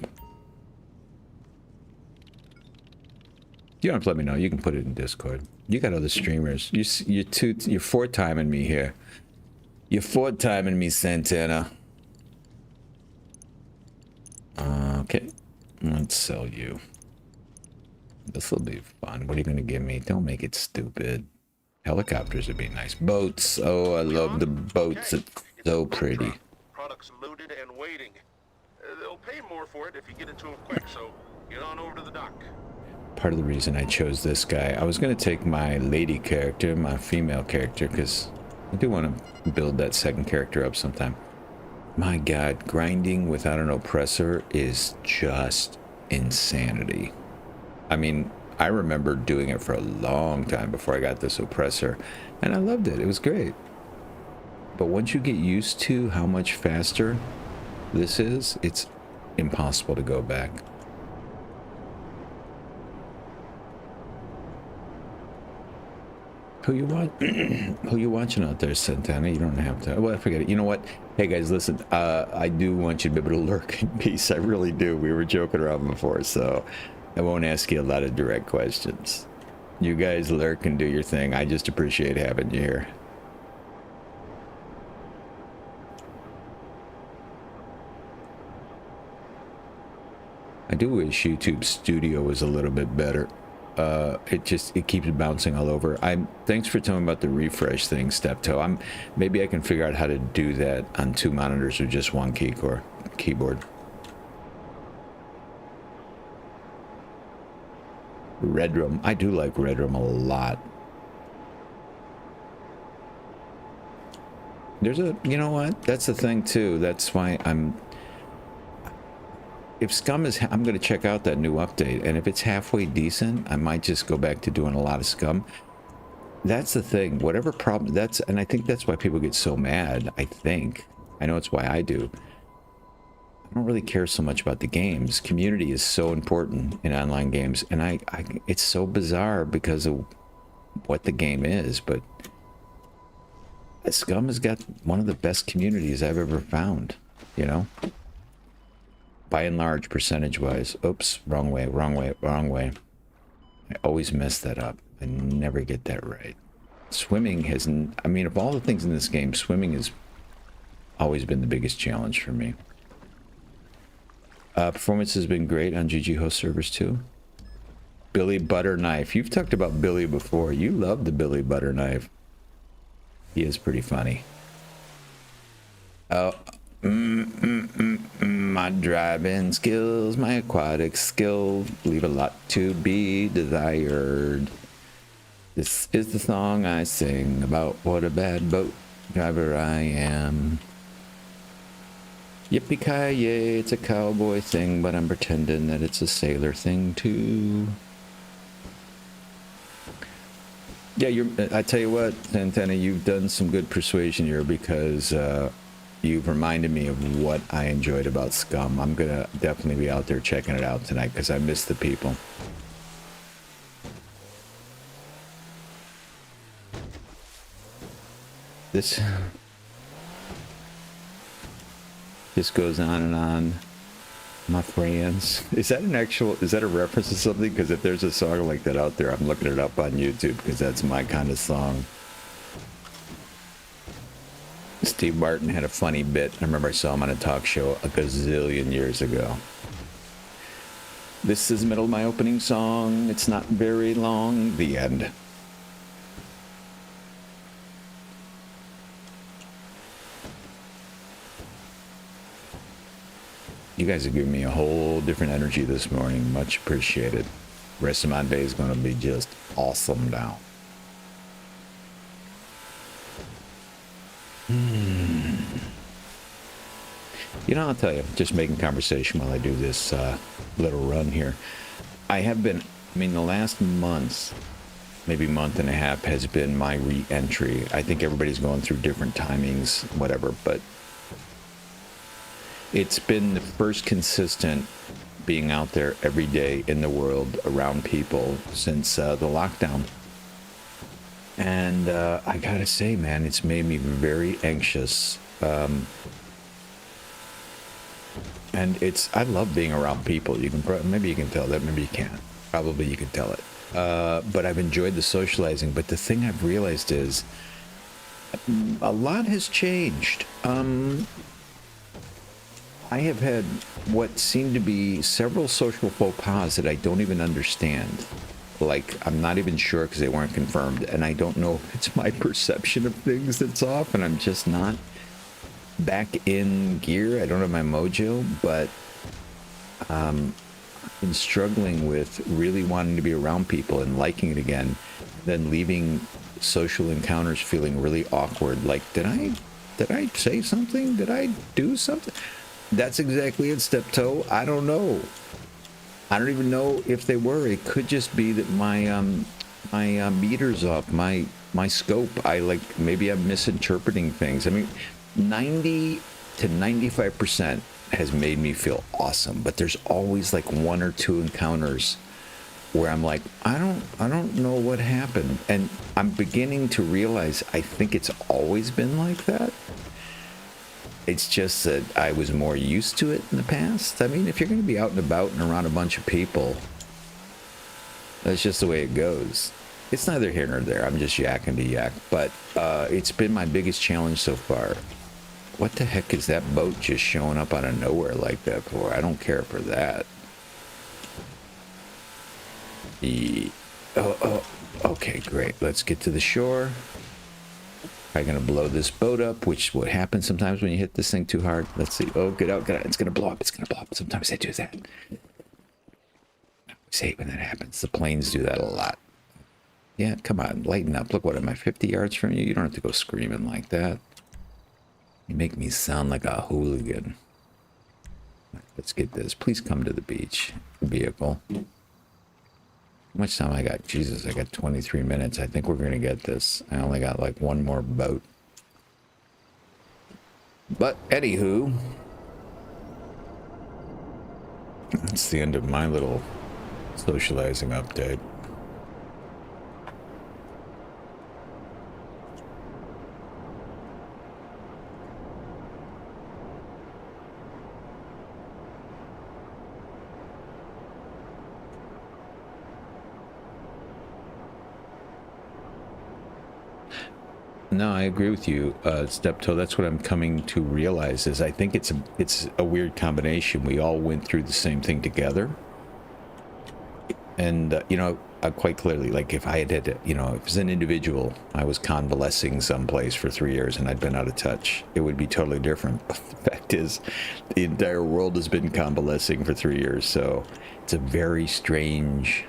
S1: You don't have to let me know. You can put it in Discord. You got other streamers. You're four-timing me here. You're four-timing me, Santana. Okay. Let's sell you. This will be fun. What are you going to give me? Don't make it stupid. Helicopters would be nice. Boats. Oh, I love the boats. It's so pretty.
S4: Products loaded and waiting. They'll pay more for it if you get it to them quick, so get on over to the dock.
S1: Part of the reason I chose this guy, I was going to take my lady character, my female character, because I do want to build that second character up sometime. My God, grinding without an oppressor is just insanity. I mean, I remember doing it for a long time before I got this oppressor, and I loved it. It was great. But once you get used to how much faster this is, it's impossible to go back. Who you watching out there, Santana? You don't have to. Well, forget it. You know what? Hey guys, listen. I do want you to be able to lurk in peace. I really do. We were joking around before, so I won't ask you a lot of direct questions. You guys lurk and do your thing. I just appreciate having you here. I do wish YouTube Studio was a little bit better. it keeps bouncing all over. Thanks for telling me about the refresh thing, Steptoe. Maybe I can figure out how to do that on 2 monitors or just 1 keyboard. Red Room. I do like Red Room a lot. You know what? That's the thing too. That's why if Scum is, I'm going to check out that new update, and if it's halfway decent, I might just go back to doing a lot of Scum. That's the thing. Whatever problem and I think that's why people get so mad. I know it's why I do. I don't really care so much about the games. Community is so important in online games, and it's so bizarre because of what the game is, but Scum has got one of the best communities I've ever found, you know? By and large, percentage-wise. Oops, wrong way. I always mess that up. I never get that right. Swimming I mean, of all the things in this game, swimming has always been the biggest challenge for me. Performance has been great on GG host servers too. Billy Butter Knife. You've talked about Billy before. You love the Billy Butter Knife. He is pretty funny. Oh, my driving skills, my aquatic skills leave a lot to be desired. This is the song I sing about what a bad boat driver I am. Yippee-ki-yay, it's a cowboy thing, but I'm pretending that it's a sailor thing too. Yeah, I tell you what, Santana, you've done some good persuasion here because you've reminded me of what I enjoyed about Scum. I'm going to definitely be out there checking it out tonight because I miss the people. This goes on and on. My friends. Is that a reference to something? Because if there's a song like that out there, I'm looking it up on YouTube because that's my kind of song. Steve Martin had a funny bit. I remember I saw him on a talk show a gazillion years ago. This is the middle of my opening song. It's not very long. The end. You guys have given me a whole different energy this morning. Much appreciated. Rest of my day is going to be just awesome now. You know, I'll tell you, just making conversation while I do this little run here. The last month, maybe month and a half has been my re-entry. I think everybody's going through different timings, whatever, but it's been the first consistent being out there every day in the world around people since the lockdown. And I gotta say, man, it's made me very anxious. And I love being around people. Maybe you can tell that, maybe you can't. Probably you can tell it. But I've enjoyed the socializing. But the thing I've realized is a lot has changed. I have had what seem to be several social faux pas that I don't even understand. Like, I'm not even sure because they weren't confirmed, and I don't know if it's my perception of things that's off, and I'm just not back in gear. I don't have my mojo, but I've been struggling with really wanting to be around people and liking it again, then leaving social encounters feeling really awkward. Like, did I say something? Did I do something? That's exactly it, Steptoe. I don't know. I don't even know if they were. It could just be that my meter's off, my scope. Maybe I'm misinterpreting things. I mean, 90 to 95% has made me feel awesome, but there's always like 1 or 2 encounters where I'm like, I don't know what happened, and I'm beginning to realize I think it's always been like that. It's just that I was more used to it in the past. I mean, if you're going to be out and about and around a bunch of people, that's just the way it goes. It's neither here nor there. I'm just yakking to yak. But it's been my biggest challenge so far. What the heck is that boat just showing up out of nowhere like that for? I don't care for that. Oh, okay, great. Let's get to the shore. I'm gonna blow this boat up, which what happens sometimes when you hit this thing too hard. Let's see. Oh, get out, get out. It's gonna blow up. It's gonna blow up. Sometimes they do that. I hate when that happens. The planes do that a lot. Yeah, come on, lighten up. Look, what am I, 50 yards from you? You don't have to go screaming like that. You make me sound like a hooligan. Let's get this. Please come to the beach. Vehicle. How much time I got? Jesus, I got 23 minutes. I think we're going to get this. I only got like one more boat. But anywho, that's the end of my little socializing update. No, I agree with you, Steptoe. That's what I'm coming to realize is I think it's a weird combination. We all went through the same thing together. And, you know, quite clearly, like if I had, you know, if as an individual, I was convalescing someplace for 3 years and I'd been out of touch, it would be totally different. But the fact is, the entire world has been convalescing for 3 years. So it's a very strange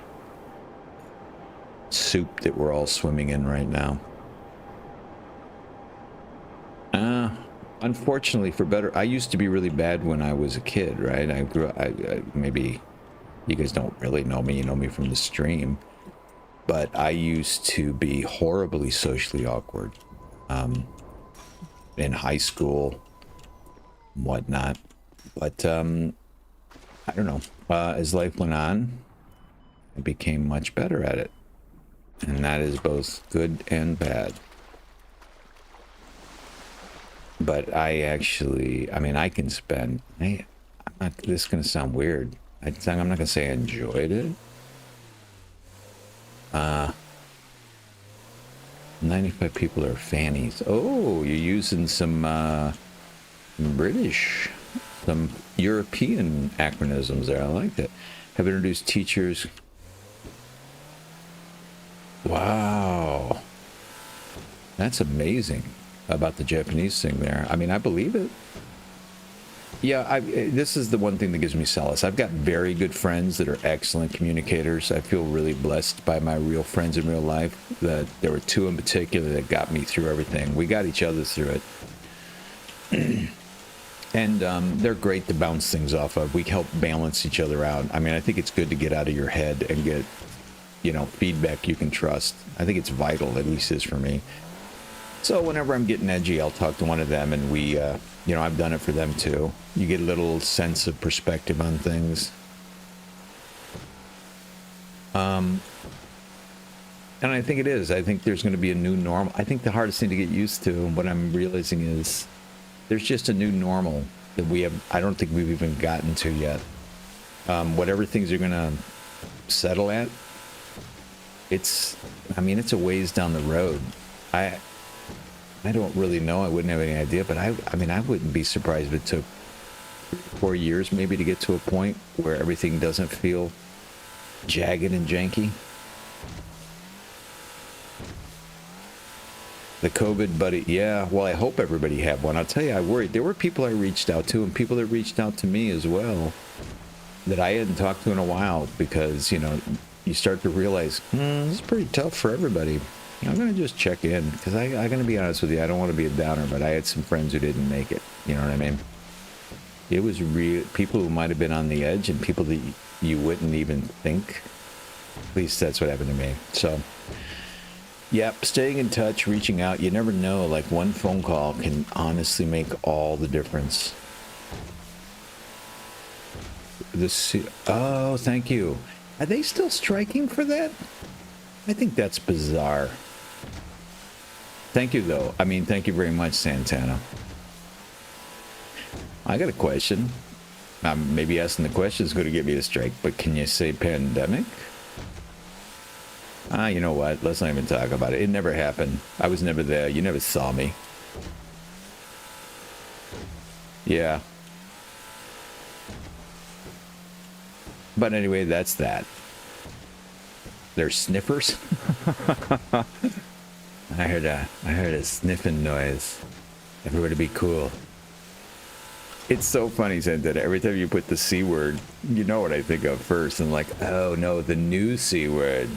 S1: soup that we're all swimming in right now. Unfortunately, for better, I used to be really bad when I was a kid, right? I grew up, maybe you guys don't really know me, you know me from the stream, but I used to be horribly socially awkward in high school, whatnot. But I don't know, as life went on, I became much better at it. And that is both good and bad. But I actually, I mean, I can spend, I'm not, this is going to sound weird. I'm not going to say I enjoyed it. 95 people are fannies. Oh, you're using some British, some European acronyms there. I like that. Have introduced teachers. Wow. That's amazing. About the Japanese thing there. I mean, I believe it. Yeah, this is the one thing that gives me solace. I've got very good friends that are excellent communicators. I feel really blessed by my real friends in real life. That there were two in particular that got me through everything. We got each other through it. And they're great to bounce things off of. We help balance each other out. I mean, I think it's good to get out of your head and get, you know, feedback you can trust. I think it's vital, at least is for me. So whenever I'm getting edgy, I'll talk to one of them, and we, you know, I've done it for them too. You get a little sense of perspective on things. And I think it is. I think there's going to be a new normal. I think the hardest thing to get used to, what I'm realizing is, there's just a new normal that we have. I don't think we've even gotten to yet. Whatever things are going to settle at, I mean, it's a ways down the road. I don't really know. I wouldn't have any idea, but I mean, I wouldn't be surprised if it took 4 years maybe to get to a point where everything doesn't feel jagged and janky. The COVID buddy, yeah, well, I hope everybody had one. I'll tell you, I worried. There were people I reached out to and people that reached out to me as well that I hadn't talked to in a while because, you know, you start to realize, this is pretty tough for everybody. I'm going to just check in because I'm going to be honest with you. I don't want to be a downer, but I had some friends who didn't make it. You know what I mean? It was real. People who might have been on the edge and people that you wouldn't even think. At least that's what happened to me. So, yep, staying in touch, reaching out. You never know. Like one phone call can honestly make all the difference. Oh, thank you. Are they still striking for that? I think that's bizarre. Thank you, though. I mean, thank you very much, Santana. I got a question. Maybe asking the question is going to get me a strike, but can you say pandemic? You know what? Let's not even talk about it. It never happened. I was never there. You never saw me. Yeah. But anyway, that's that. They're sniffers. I heard a sniffing noise. Everybody be cool. It's so funny, Zen, that every time you put the C word, you know what I think of first. And like, oh no, the new C word.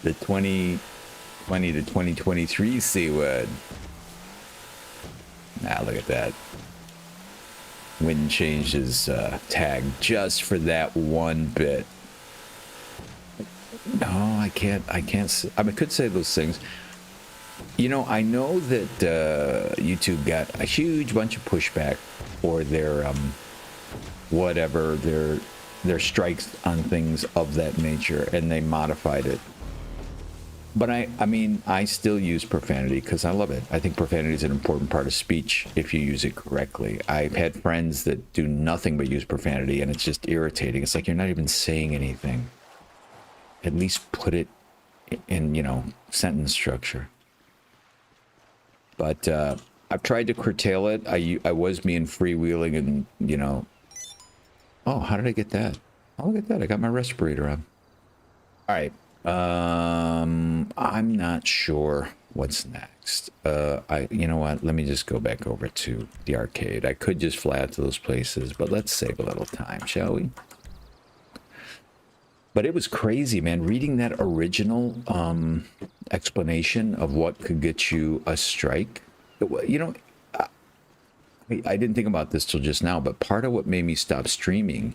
S1: The 2020 to 2023 C word. Nah, look at that. Wynn changed his tag just for that one bit. No, I can't. I could say those things. You know, I know that YouTube got a huge bunch of pushback for their whatever their strikes on things of that nature, and they modified it. But I mean, I still use profanity because I love it. I think profanity is an important part of speech if you use it correctly. I've had friends that do nothing but use profanity, and it's just irritating. It's like you're not even saying anything. At least put it in, you know, sentence structure. But I've tried to curtail it. I was being freewheeling and, you know. Oh, how did I get that? Oh, look at that. I got my respirator on. All right. I'm not sure what's next. You know what? Let me just go back over to the arcade. I could just fly out to those places, but let's save a little time, shall we? But it was crazy, man. Reading that original explanation of what could get you a strike. You know, I didn't think about this till just now, but part of what made me stop streaming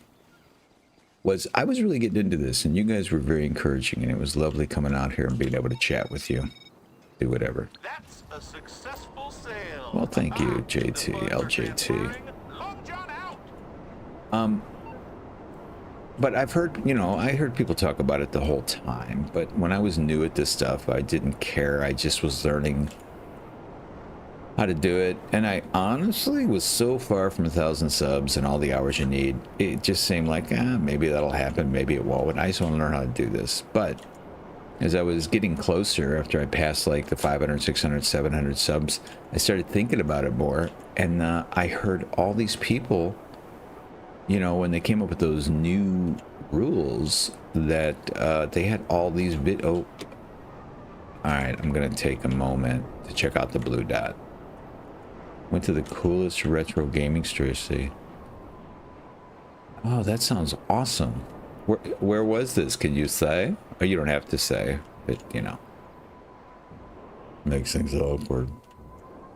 S1: was I was really getting into this, and you guys were very encouraging, and it was lovely coming out here and being able to chat with you. Do whatever.
S4: That's a successful sale.
S1: Well, thank you, JT, LJT. But I've heard, you know, I heard people talk about it the whole time. But when I was new at this stuff, I didn't care. I just was learning how to do it. And I honestly was so far from 1,000 subs and all the hours you need. It just seemed like, maybe that'll happen. Maybe it won't. I just want to learn how to do this. But as I was getting closer, after I passed like the 500, 600, 700 subs, I started thinking about it more. And I heard all these people, you know, when they came up with those new rules that they had all these all right, I'm gonna take a moment to check out the blue dot. Went to the coolest retro gaming store. See, oh, that sounds awesome. Where was this? Can you say? Or you don't have to say, but you know, makes things awkward.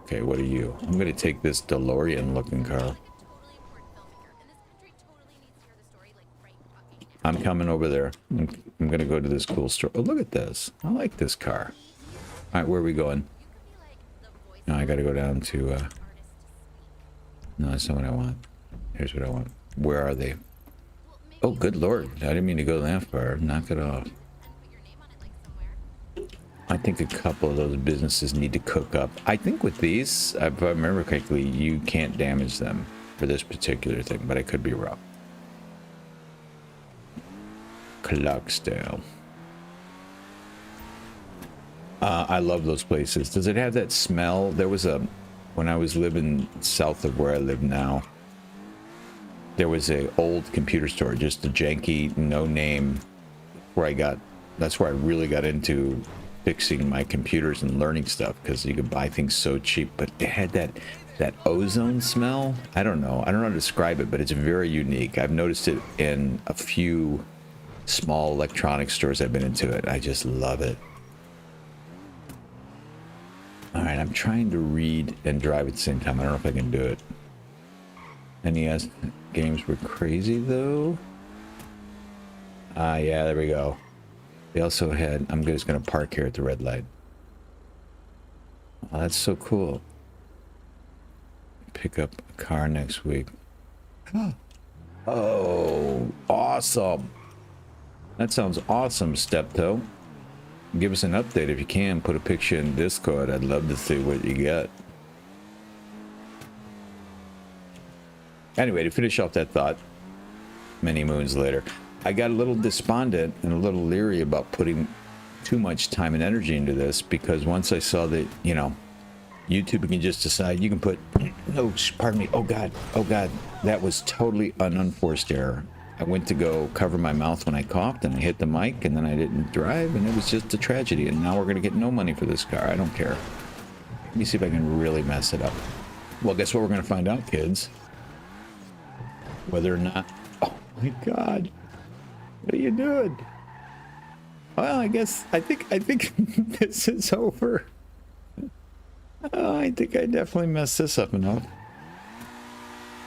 S1: Okay, what are you? I'm gonna take this DeLorean looking car. I'm coming over there. I'm gonna go to this cool store. Oh, look at this. I like this car. All right, where are we going? No, I gotta go down to, no, that's not what I want. Here's what I want. Where are they? Oh, good lord. I didn't mean to go that far. Knock it off. I think a couple of those businesses need to cook up. I think with these, if I remember correctly, you can't damage them for this particular thing, but I could be wrong. Clarksdale. I love those places. Does it have that smell? There was a, when I was living south of where I live now, there was a old computer store, just a janky, no name, where that's where I really got into fixing my computers and learning stuff, because you could buy things so cheap, but it had that ozone smell. I don't know how to describe it, but it's very unique. I've noticed it in a few small electronics stores I've been into. It. I just love it. All right, I'm trying to read and drive at the same time. I don't know if I can do it. NES games were crazy though. Yeah, there we go. They also had, I'm just gonna park here at the red light. Oh, that's so cool. Pick up a car next week. Oh, awesome. That sounds awesome, Steptoe. Give us an update if you can. Put a picture in Discord. I'd love to see what you got. Anyway, to finish off that thought, many moons later, I got a little despondent and a little leery about putting too much time and energy into this, because once I saw that, you know, YouTube can just decide, you can put, no, pardon me, oh God, that was totally an unforced error. I went to go cover my mouth when I coughed, and I hit the mic, and then I didn't drive, and it was just a tragedy. And now we're going to get no money for this car. I don't care. Let me see if I can really mess it up. Well, guess what we're going to find out, kids? Whether or not... Oh, my God. What are you doing? Well, I think this is over. Oh, I think I definitely messed this up enough.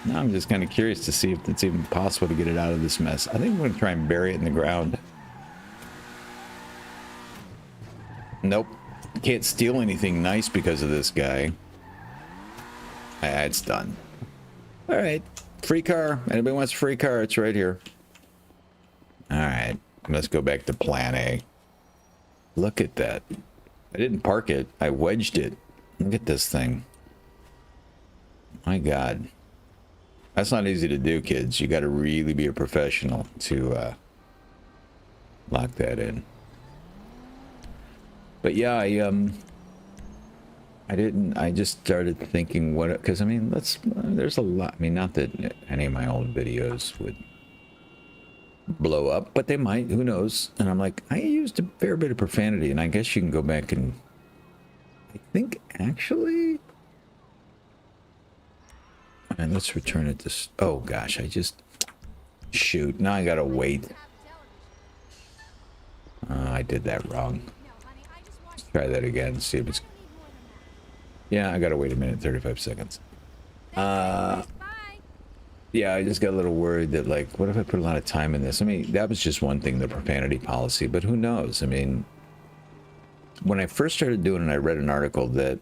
S1: Now I'm just kind of curious to see if it's even possible to get it out of this mess. I think I'm going to try and bury it in the ground. Nope. Can't steal anything nice because of this guy. It's done. All right. Free car. Anybody wants a free car? It's right here. All right. Let's go back to plan A. Look at that. I didn't park it. I wedged it. Look at this thing. My God. That's not easy to do, kids. You got to really be a professional to lock that in. But yeah, I just started thinking what, because I mean, there's a lot. I mean, not that any of my old videos would blow up, but they might, who knows? And I'm like, I used a fair bit of profanity, and I guess you can go back and, I think actually, all right, let's return it to, oh gosh, shoot, now I gotta wait. I did that wrong. Let's try that again, see if it's, yeah, I gotta wait a minute, 35 seconds. Yeah, I just got a little worried that, like, what if I put a lot of time in this? I mean, that was just one thing, the profanity policy, but who knows? I mean, when I first started doing it, I read an article that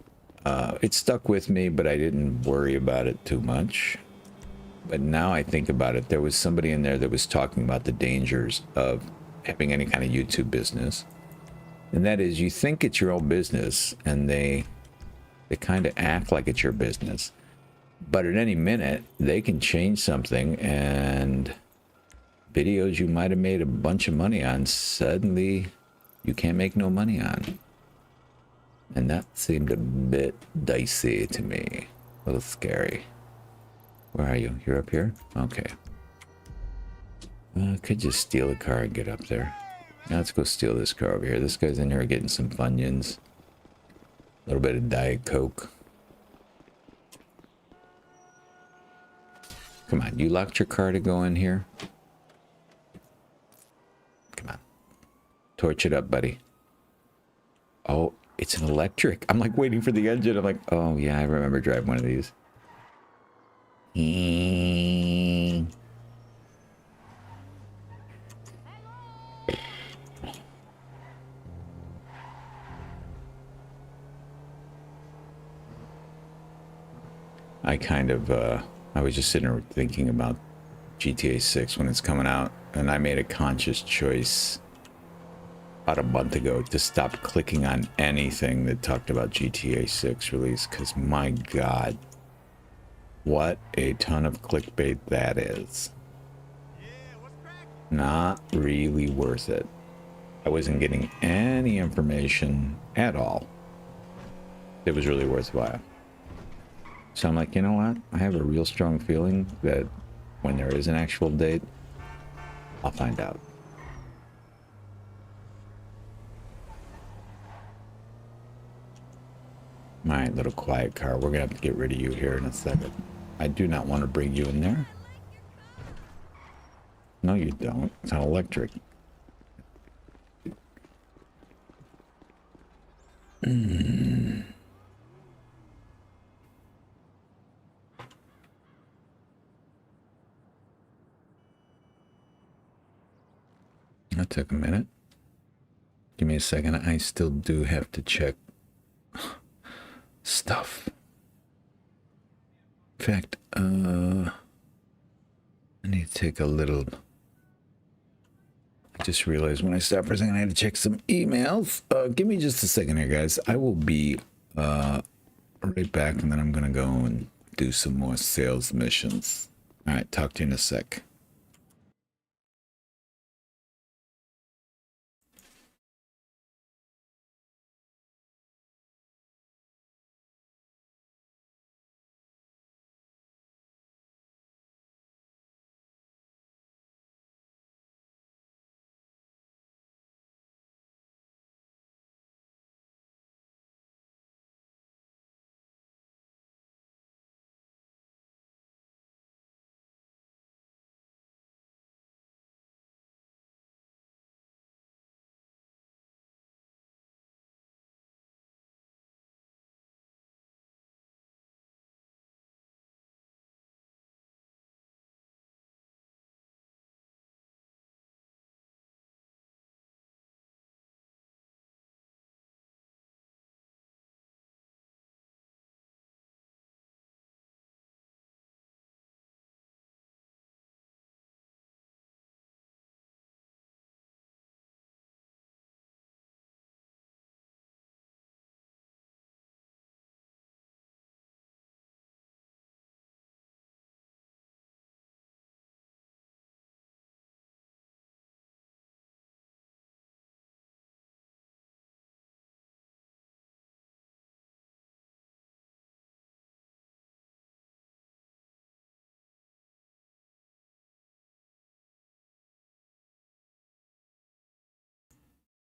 S1: it stuck with me, but I didn't worry about it too much. But now I think about it, there was somebody in there that was talking about the dangers of having any kind of YouTube business. And that is, you think it's your own business, and they kind of act like it's your business. But at any minute, they can change something, and videos you might have made a bunch of money on, suddenly you can't make no money on. And that seemed a bit dicey to me. A little scary. Where are you? You're up here? Okay. I could just steal a car and get up there. Now let's go steal this car over here. This guy's in here getting some Funyuns. A little bit of Diet Coke. Come on, you locked your car to go in here? Come on. Torch it up, buddy. Oh, it's an electric. I'm like waiting for the engine. I'm like, oh yeah, I remember driving one of these. I kind of, I was just sitting there thinking about GTA 6 when it's coming out, and I made a conscious choice about a month ago to stop clicking on anything that talked about GTA 6 release, because my God, what a ton of clickbait that is. Not really worth it. I wasn't getting any information at all. It was really worthwhile. So I'm like, you know what? I have a real strong feeling that when there is an actual date, I'll find out. All right, little quiet car. We're going to have to get rid of you here in a second. I do not want to bring you in there. No, you don't. It's an electric. That took a minute. Give me a second. I still do have to check stuff. In fact, I need to take a little... I just realized when I stopped for a second, I had to check some emails. Give me just a second here, guys. I will be right back, and then I'm going to go and do some more sales missions. All right, talk to you in a sec.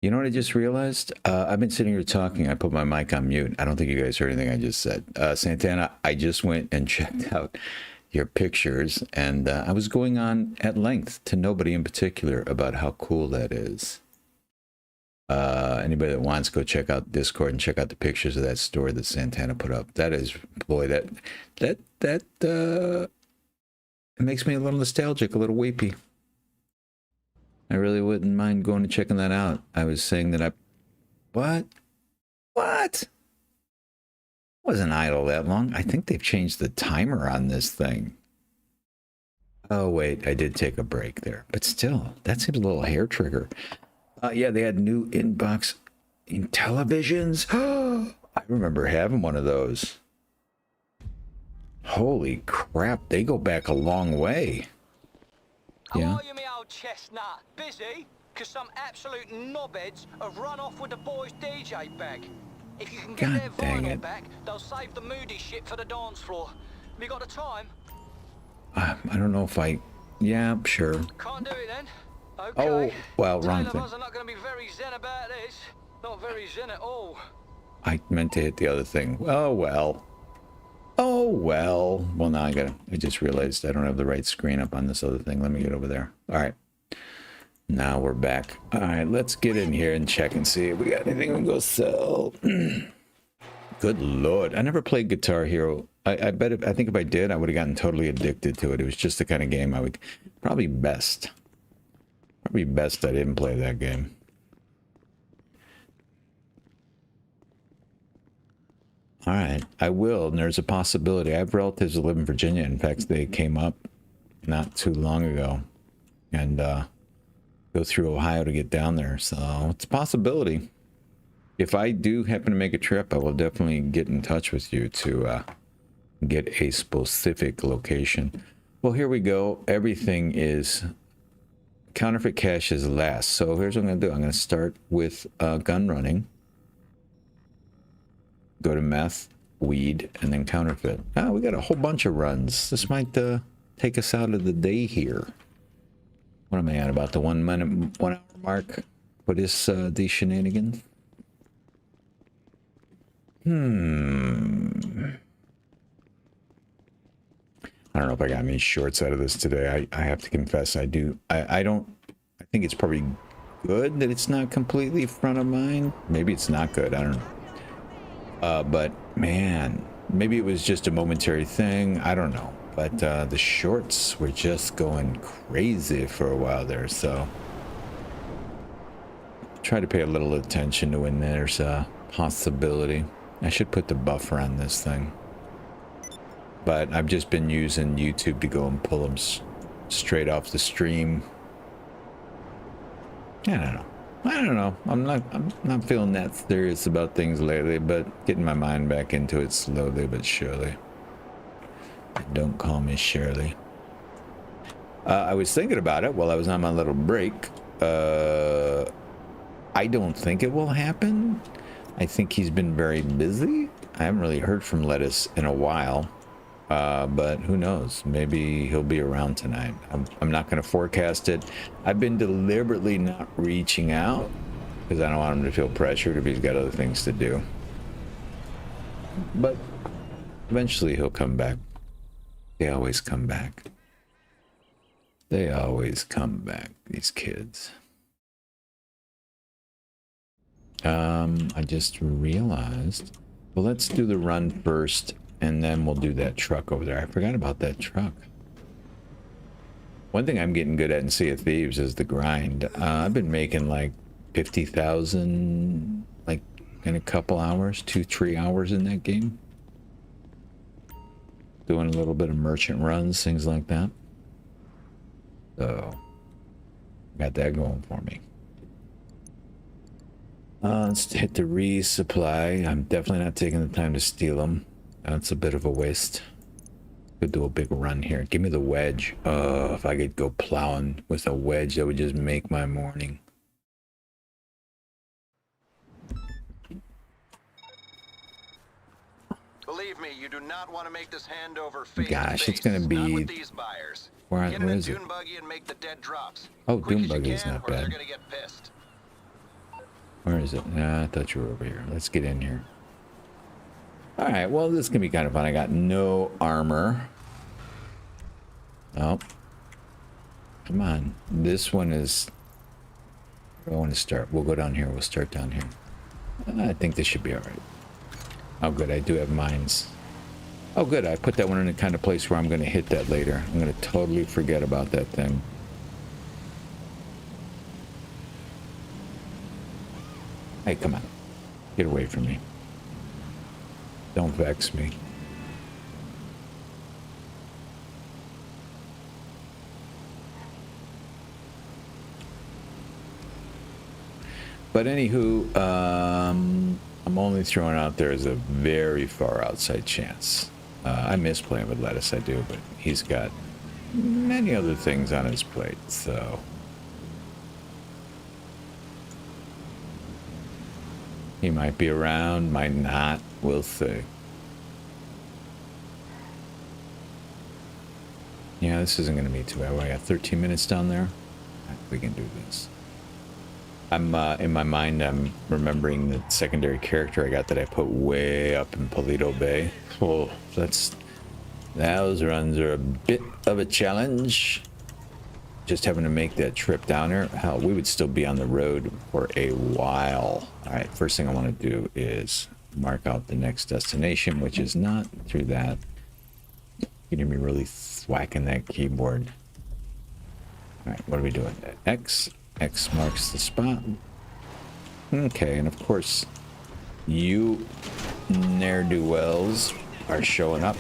S1: You know what I just realized? I've been sitting here talking. I put my mic on mute. I don't think you guys heard anything I just said. Santana, I just went and checked out your pictures, and I was going on at length to nobody in particular about how cool that is. Anybody that wants, go check out Discord and check out the pictures of that story that Santana put up. That is, boy, that it makes me a little nostalgic, a little weepy. I really wouldn't mind going and checking that out. I was saying that What? Wasn't idle that long. I think they've changed the timer on this thing. Oh, wait, I did take a break there. But still, that seems a little hair trigger. Yeah, they had new inbox in televisions. I remember having one of those. Holy crap, they go back a long way.
S5: How
S1: Yeah.
S5: are you, me old chestnut? Busy? Because some absolute knobheads have run off with the boys' DJ bag. If you can get
S1: God
S5: their
S1: dang
S5: vinyl
S1: it.
S5: back, they'll save the moody shit for the dance floor. Have you got the time?
S1: I don't know if yeah, sure.
S5: Can't do it then? Okay.
S1: Oh, well, wrong
S5: Tale
S1: thing.
S5: of us are not going to be very zen about this. Not very zen at all.
S1: I meant to hit the other thing. Oh, well. Oh, well. Well, now I just realized I don't have the right screen up on this other thing. Let me get over there. All right. Now we're back. All right, let's get in here and check and see if we got anything we can go sell. Good Lord. I never played Guitar Hero. I think if I did, I would have gotten totally addicted to it. It was just the kind of game I would probably best I didn't play that game. All right, I will, and there's a possibility. I have relatives that live in Virginia. In fact, they came up not too long ago and go through Ohio to get down there. So it's a possibility. If I do happen to make a trip, I will definitely get in touch with you to get a specific location. Well, here we go. Everything is counterfeit cash is last. So here's what I'm going to do. I'm going to start with gun running. Go to meth, weed, and then counterfeit. Oh, we got a whole bunch of runs. This might take us out of the day here. What am I at? About the 1 minute, 1 hour mark for this these shenanigans? I don't know if I got any shorts out of this today. I have to confess I do. I think it's probably good that it's not completely front of mind. Maybe it's not good. I don't know. But man, maybe it was just a momentary thing. I don't know. But the shorts were just going crazy for a while there. So try to pay a little attention to when there's a possibility. I should put the buffer on this thing. But I've just been using YouTube to go and pull them straight off the stream. I don't know. I'm not feeling that serious about things lately, but getting my mind back into it slowly but surely. Don't call me Shirley. I was thinking about it while I was on my little break. I don't think it will happen. I think he's been very busy. I haven't really heard from Lettuce in a while. But who knows? Maybe he'll be around tonight. I'm not going to forecast it. I've been deliberately not reaching out because I don't want him to feel pressured if he's got other things to do. But eventually he'll come back. They always come back. They always come back, these kids. I just realized, well, let's do the run first. And then we'll do that truck over there. I forgot about that truck. One thing I'm getting good at in Sea of Thieves is the grind. I've been making like 50,000 like in a couple hours, 2-3 hours in that game. Doing a little bit of merchant runs, things like that. So, got that going for me. Let's hit the resupply. I'm definitely not taking the time to steal them. That's a bit of a waste. Could do a big run here. Give me the wedge. If I could go plowing with a wedge, that would just make my morning.
S3: Believe me, you do not want to make this handover face to
S1: Gosh, it's
S3: face.
S1: gonna be-
S3: Not with these buyers.
S1: Where
S3: Get in a
S1: is it?
S3: dune buggy and make the dead drops.
S1: Oh,
S3: Quick
S1: dune
S3: as you
S1: buggy's
S3: can,
S1: not
S3: or they're
S1: bad.
S3: gonna get pissed.
S1: Where is it? I thought you were over here. Let's get in here. All right, well, this can be kind of fun. I got no armor. Oh. Come on. This one is... I want to start. We'll go down here. We'll start down here. I think this should be all right. Oh, good. I do have mines. Oh, good. I put that one in a kind of place where I'm going to hit that later. I'm going to totally forget about that thing. Hey, come on. Get away from me. Don't vex me. But anywho, I'm only throwing out there as a very far outside chance. I miss playing with Lettuce, I do, but he's got many other things on his plate, so... He might be around, might not, we'll see. Yeah, this isn't going to be too bad. I got 13 minutes down there. We can do this. I'm, in my mind, I'm remembering the secondary character I got that I put way up in Paleto Bay. Oh, those runs are a bit of a challenge. Just having to make that trip down there, hell, we would still be on the road for a while. All right, first thing I want to do is mark out the next destination, which is not through that. You can hear me really thwacking that keyboard. All right, what are we doing? X marks the spot. Okay, and of course, you ne'er-do-wells are showing up.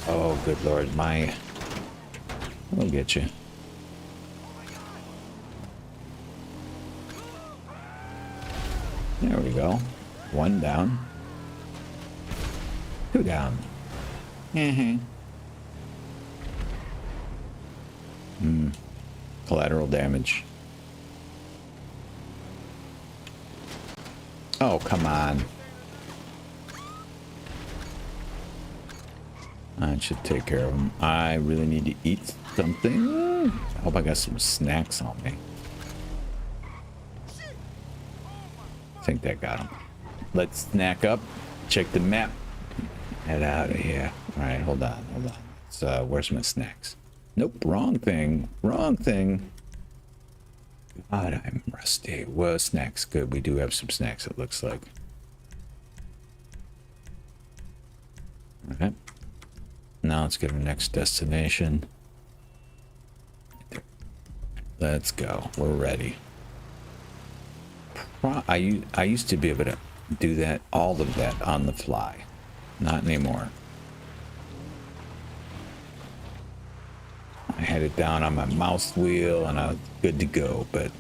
S1: Oh, good Lord, I'll get you. There we go. One down. Two down. Collateral damage. Oh, come on. I should take care of him. I really need to eat something. I hope I got some snacks on me. I think that got him. Let's snack up. Check the map. Head out of here. All right, hold on. So, where's my snacks? Nope, wrong thing. God, I'm rusty. Well, snacks. Good. We do have some snacks, it looks like. Okay. Now let's get to the next destination. Let's go. We're ready. I used to be able to do that, all of that on the fly. Not anymore. I had it down on my mouse wheel and I was good to go, but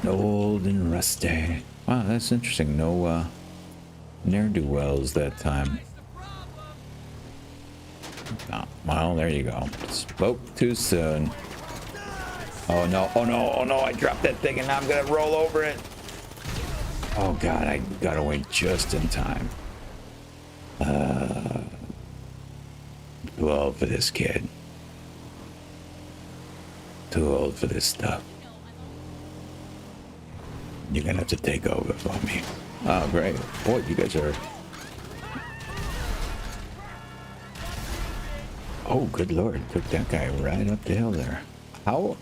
S1: old and rusty. Wow, that's interesting. No ne'er-do-wells that time. Oh, well, there you go. Spoke too soon. Oh no, oh no, oh no, I dropped that thing and now I'm gonna roll over it. Oh God, I got away just in time. Too old for this, kid. Too old for this stuff. You're gonna have to take over for me. Oh, great. Boy, you guys are... Oh, good Lord. Took that guy right up the hill there. How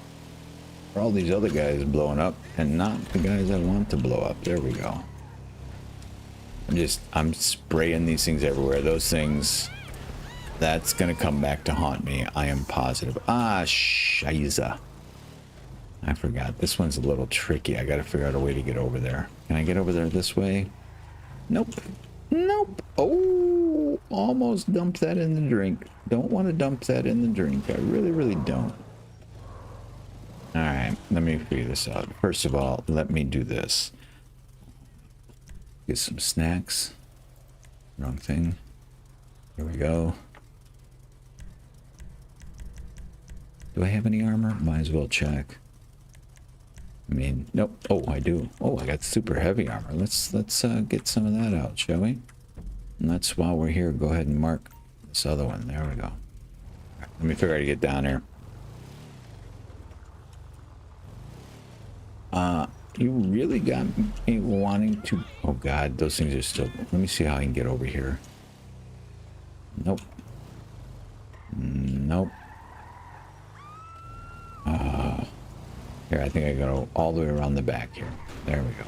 S1: are all these other guys blowing up and not the guys I want to blow up? There we go. I'm spraying these things everywhere. Those things, that's going to come back to haunt me. I am positive. Ah, shiza. I forgot. This one's a little tricky. I got to figure out a way to get over there. Can I get over there this way? Nope. Nope. Oh, almost dumped that in the drink. Don't want to dump that in the drink. I really, really don't. All right. Let me figure this out. First of all, let me do this. Get some snacks. Wrong thing. Here we go. Do I have any armor? Might as well check. I mean, nope. Oh, I do. Oh, I got super heavy armor. Let's get some of that out, shall we? And let's, while we're here, go ahead and mark this other one. There we go. Right, let me figure out how to get down here. You really got me wanting to... Oh, God, those things are still... Let me see how I can get over here. Nope. Nope. Here, I think I go all the way around the back here. There we go.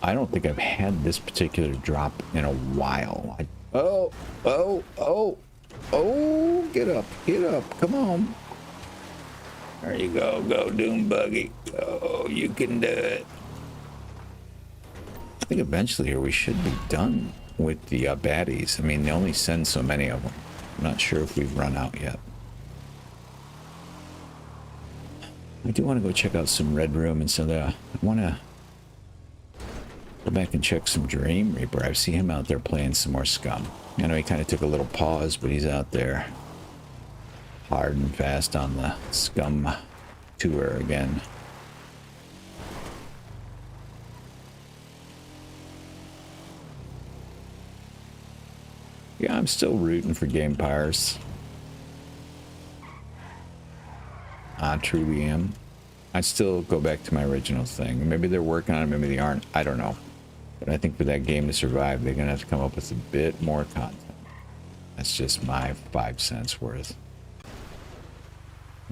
S1: I don't think I've had this particular drop in a while. Oh, get up, come on. There you go, go Doom Buggy. Oh, you can do it. I think eventually here we should be done with the baddies. I mean, they only send so many of them. I'm not sure if we've run out yet. I do want to go check out some Red Room and so I want to go back and check some Dream Reaper. I see him out there playing some more Scum. I know he kind of took a little pause, but he's out there hard and fast on the Scum tour again. Yeah, I'm still rooting for Gamepires. I truly am. I still go back to my original thing. Maybe they're working on it, maybe they aren't. I don't know. But I think for that game to survive, they're going to have to come up with a bit more content. That's just my 5 cents worth.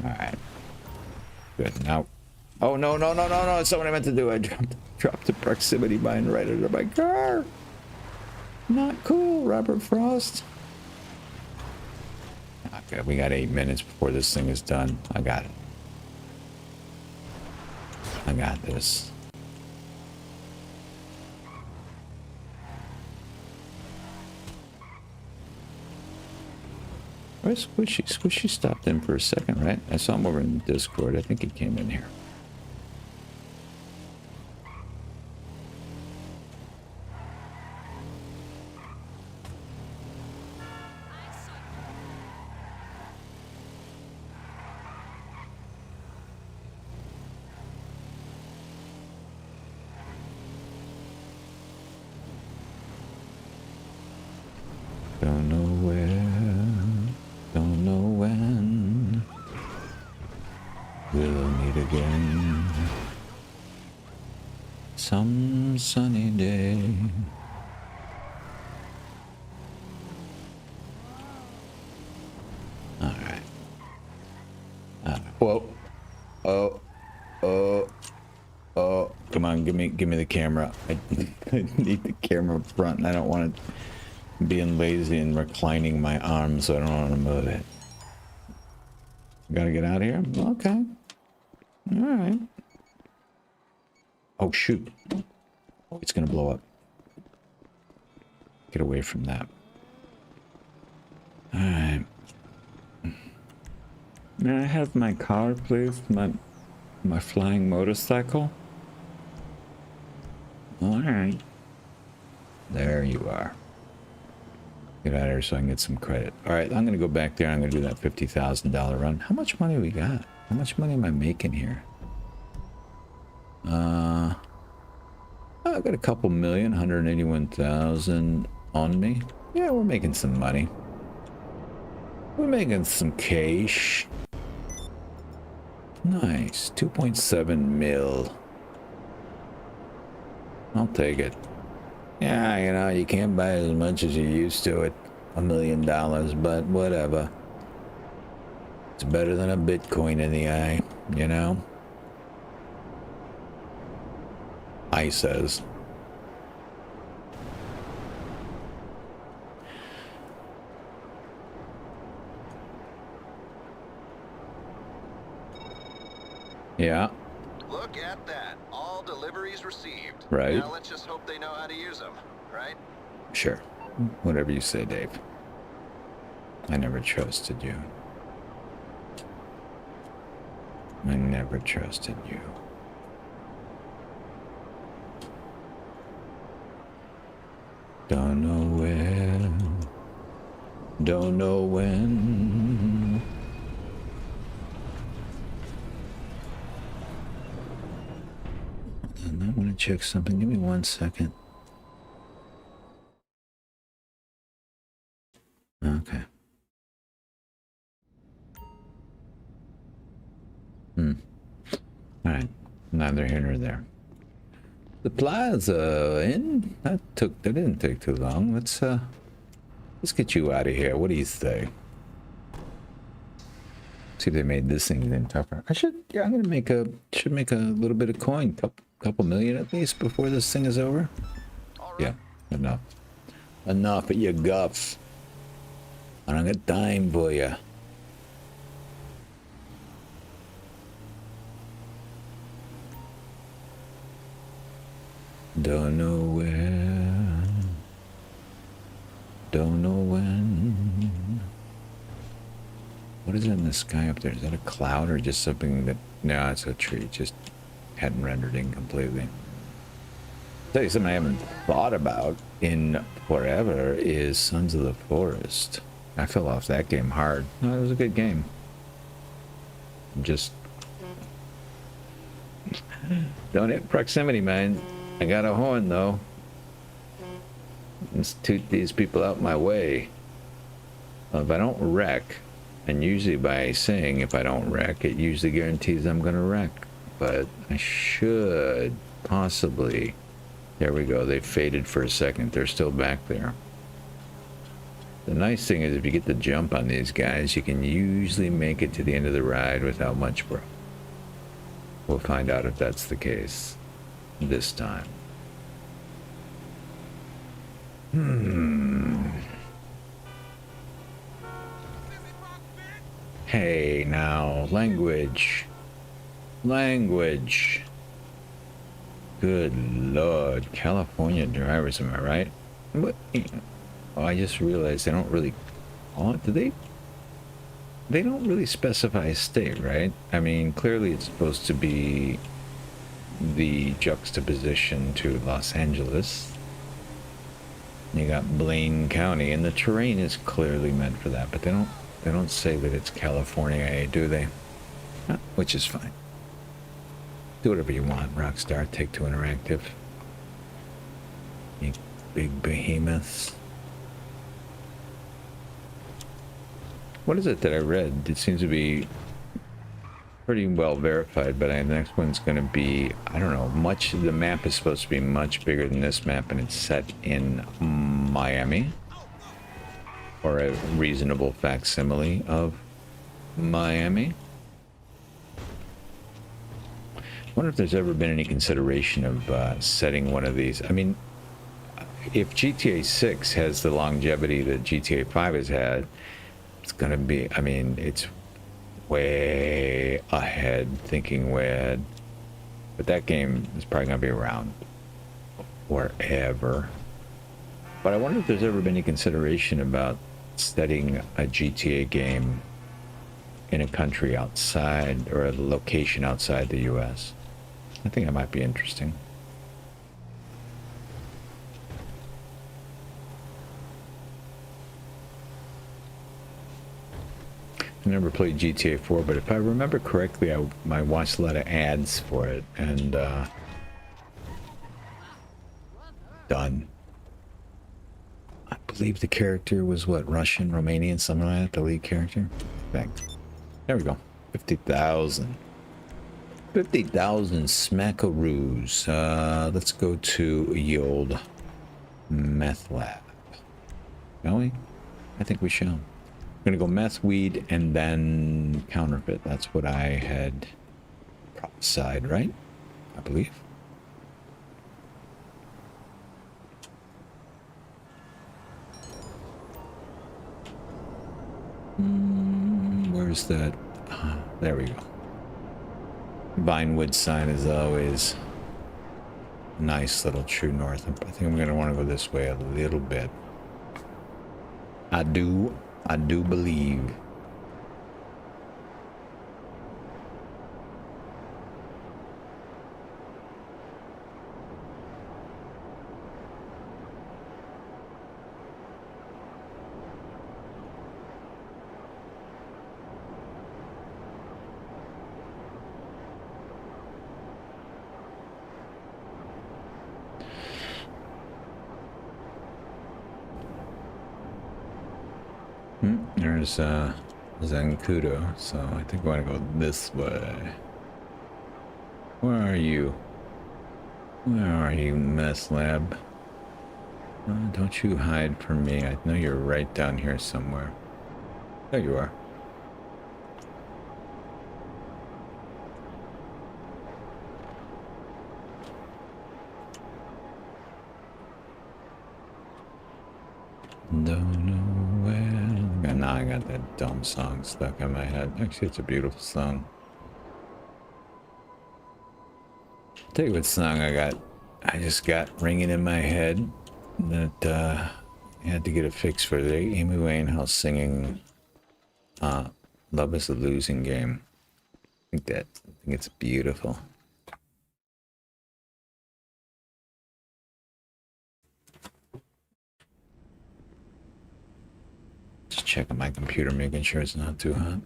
S1: Alright. Good. Now. Oh, no. That's not what I meant to do. I dropped the proximity mine right under my car. Not cool, Robert Frost. Okay, we got 8 minutes before this thing is done. I got it. I got this. Where's Squishy? Squishy stopped in for a second, right? I saw him over in Discord. I think he came in here. Don't know where, don't know when, we'll meet again, some sunny day. All right. Whoa. Oh, come on, give me the camera. I need the camera up front, and I don't want it being lazy and reclining my arms, so I don't want to move it. Gotta get out of here? Okay. Alright. Oh, shoot. Oh, it's gonna blow up. Get away from that. Alright. May I have my car, please? My flying motorcycle? Alright. There you are. Get out of here so I can get some credit. All right, I'm going to go back there. I'm going to do that $50,000 run. How much money we got? How much money am I making here? I've got a couple million, 181,000 on me. Yeah, we're making some money. We're making some cash. Nice. 2.7 mil. I'll take it. Yeah, you know, you can't buy as much as you used to at $1 million, but whatever. It's better than a Bitcoin in the eye, you know? I says. Yeah.
S3: Look at that. All deliveries received.
S1: Right.
S3: Now let's just hope they know how to use them, right?
S1: Sure. Whatever you say, Dave. I never trusted you. I never trusted you. Don't know where. Don't know when. I want to check something. Give me 1 second. Okay. Alright, neither here nor there. The plaza in? That didn't take too long. Let's get you out of here. What do you say? See if they made this thing even tougher. I'm gonna make a little bit of coin, couple million at least before this thing is over. Yeah, enough at your guff. I don't got time for ya. Don't know where, don't know when. What is it in the sky up there? Is that a cloud or just something that... No, it's a tree. Just hadn't rendered in completely. Tell you something I haven't thought about in forever is Sons of the Forest. I fell off that game hard. No, it was a good game. Just... Don't hit proximity mine. I got a horn though. Let's toot these people out my way. If I don't wreck... And usually by saying if I don't wreck, it usually guarantees I'm going to wreck. But I should possibly... There we go. They faded for a second. They're still back there. The nice thing is if you get the jump on these guys, you can usually make it to the end of the ride without much problem. We'll find out if that's the case this time. Hey, now, language. Language. Good Lord, California drivers, am I right? What? Oh, I just realized they don't really... Oh, do they? They don't really specify a state, right? I mean, clearly it's supposed to be the juxtaposition to Los Angeles. You got Blaine County, and the terrain is clearly meant for that, but they don't say that it's California, do they? Which is fine. Do whatever you want, Rockstar. Take-Two Interactive. You big behemoths. What is it that I read? It seems to be pretty well verified, but the next one's going to be, I don't know, the map is supposed to be much bigger than this map, and it's set in Miami. Or a reasonable facsimile of Miami. I wonder if there's ever been any consideration of setting one of these. I mean, if GTA 6 has the longevity that GTA 5 has had, it's going to be, I mean, it's way ahead, thinking way ahead. But that game is probably going to be around forever. But I wonder if there's ever been any consideration about setting a GTA game in a country outside, or a location outside the US. I think that might be interesting. I never played GTA 4, but if I remember correctly, I watched a lot of ads for it, and done. I believe the character was, what, Russian, Romanian, something like that, the lead character? Back. There we go. 50,000. 50,000 smackaroos. Let's go to the old meth lab. Shall we? I think we shall. We're gonna go meth, weed, and then counterfeit. That's what I had prophesied, right? I believe. Where's that? There we go. Vinewood sign is always a nice little true north. I think I'm gonna want to go this way a little bit. I do believe. There's Zancudo, so I think we want to go this way. Where are you? Where are you, mess lab? Don't you hide from me. I know you're right down here somewhere. There you are. Don't know where. And now I got that dumb song stuck in my head. Actually, it's a beautiful song. Tell you what song I just got ringing in my head that I had to get a fix for today. Amy Winehouse singing Love is a Losing Game. I think it's beautiful. Just checking my computer, making sure it's not too hot.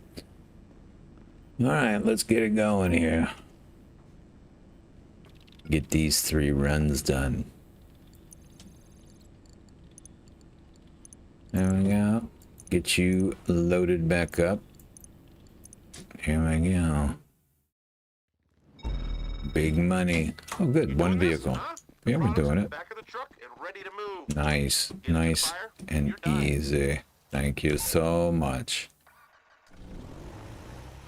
S1: All right, let's get it going here. Get these 3 runs done. There we go. Get you loaded back up. Here we go. Big money. Oh, good. One vehicle.
S4: Huh?
S1: Yeah, we're doing it.
S4: Back of the truck and ready to move.
S1: Nice, nice and easy. Thank you so much.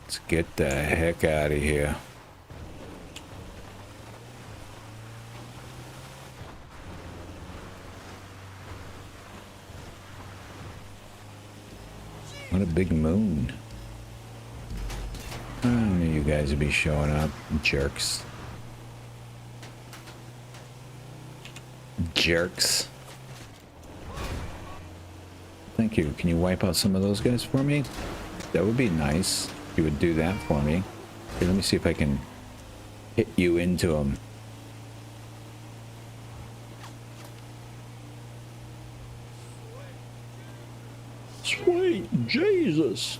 S1: Let's get the heck out of here. What a big moon. I knew you guys would be showing up, jerks. Jerks. Thank you. Can you wipe out some of those guys for me? That would be nice. If you would do that for me. Here, let me see if I can hit you into them. Sweet Jesus.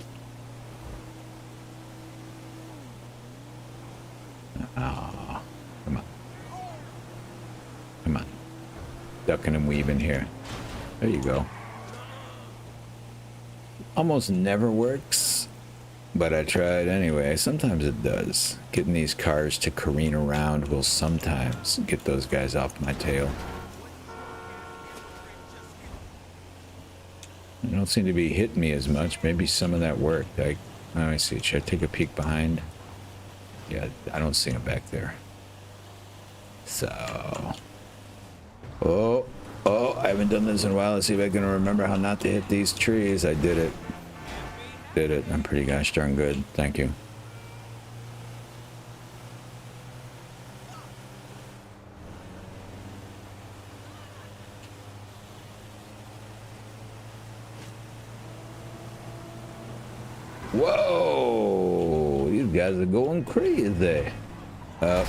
S1: Ah, come on. Come on. Ducking and weaving here. There you go. Almost never works, but I tried anyway. Sometimes it does. Getting these cars to careen around will sometimes get those guys off my tail. They don't seem to be hitting me as much. Maybe some of that worked. Let me see. Should I take a peek behind? Yeah, I don't see him back there. So. Oh, I haven't done this in a while. Let's see if I can remember how not to hit these trees. I did it. Did it. I'm pretty gosh darn good. Thank you. Whoa! These guys are going crazy. Up.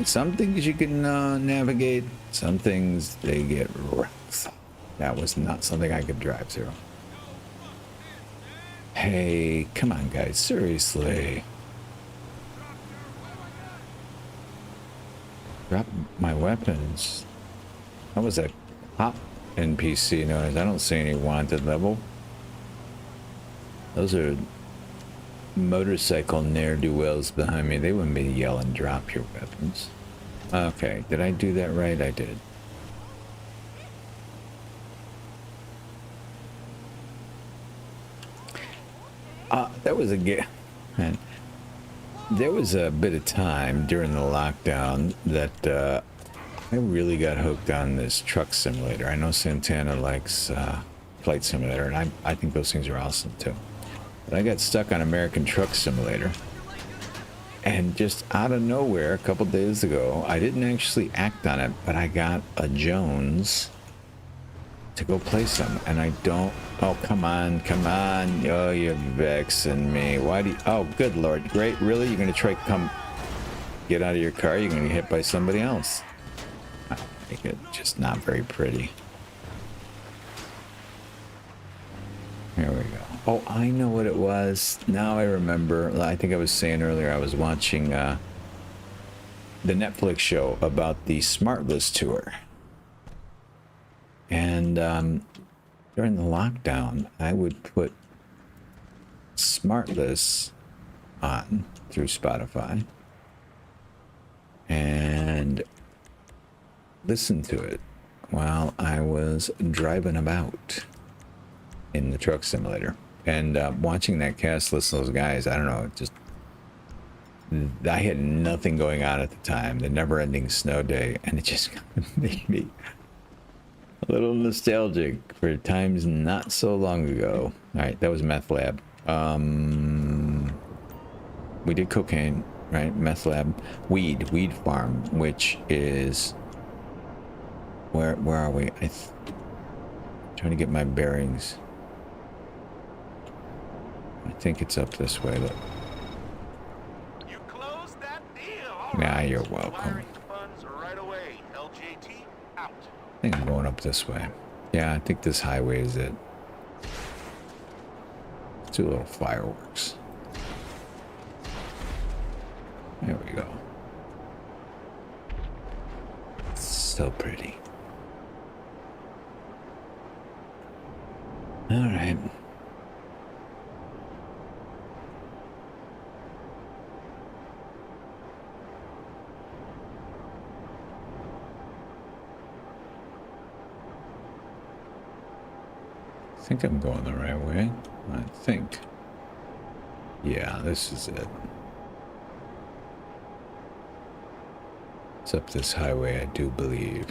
S1: Some things you can navigate. Some things they get wrecked. That was not something I could drive through. Hey, come on, guys. Seriously. Drop my weapons. That was a hot NPC noise. I don't see any wanted level. Those are motorcycle ne'er-do-wells behind me. They wouldn't be yelling, drop your weapons. Okay, did I do that right? I did. That was man, there was a bit of time during the lockdown that I really got hooked on this truck simulator. I know Santana likes Flight Simulator, and I think those things are awesome too. But I got stuck on American Truck Simulator, and just out of nowhere a couple days ago, I didn't actually act on it, but I got a Jones to go play some, and I don't. Oh, come on. Oh, you're vexing me. Why do you? Oh, good Lord. Great. Really? You're gonna try to come get out of your car? You're gonna get hit by somebody else. I make it just not very pretty. Here we go. Oh, I know what it was. Now I remember. I think I was saying earlier I was watching the Netflix show about the Smartless tour. And during the lockdown, I would put Smartless on through Spotify. and listened to it while I was driving about in the truck simulator. And watching that cast, listen to those guys, I don't know, just I had nothing going on at the time, the never-ending snow day, and it just made me a little nostalgic for times not so long ago. All right, that was meth lab. We did cocaine, right? Meth lab, weed farm, which is where are we? Trying to get my bearings. I think it's up this way. Look.
S4: You closed that deal. All
S1: Nah,
S4: right.
S1: you're welcome.
S4: Wiring funds right away. LJT out.
S1: I think I'm going up this way. Yeah, I think this highway is it. Let's do a little fireworks. There we go. So pretty. All right. I think I'm going the right way. I think. Yeah, this is it. It's up this highway, I do believe.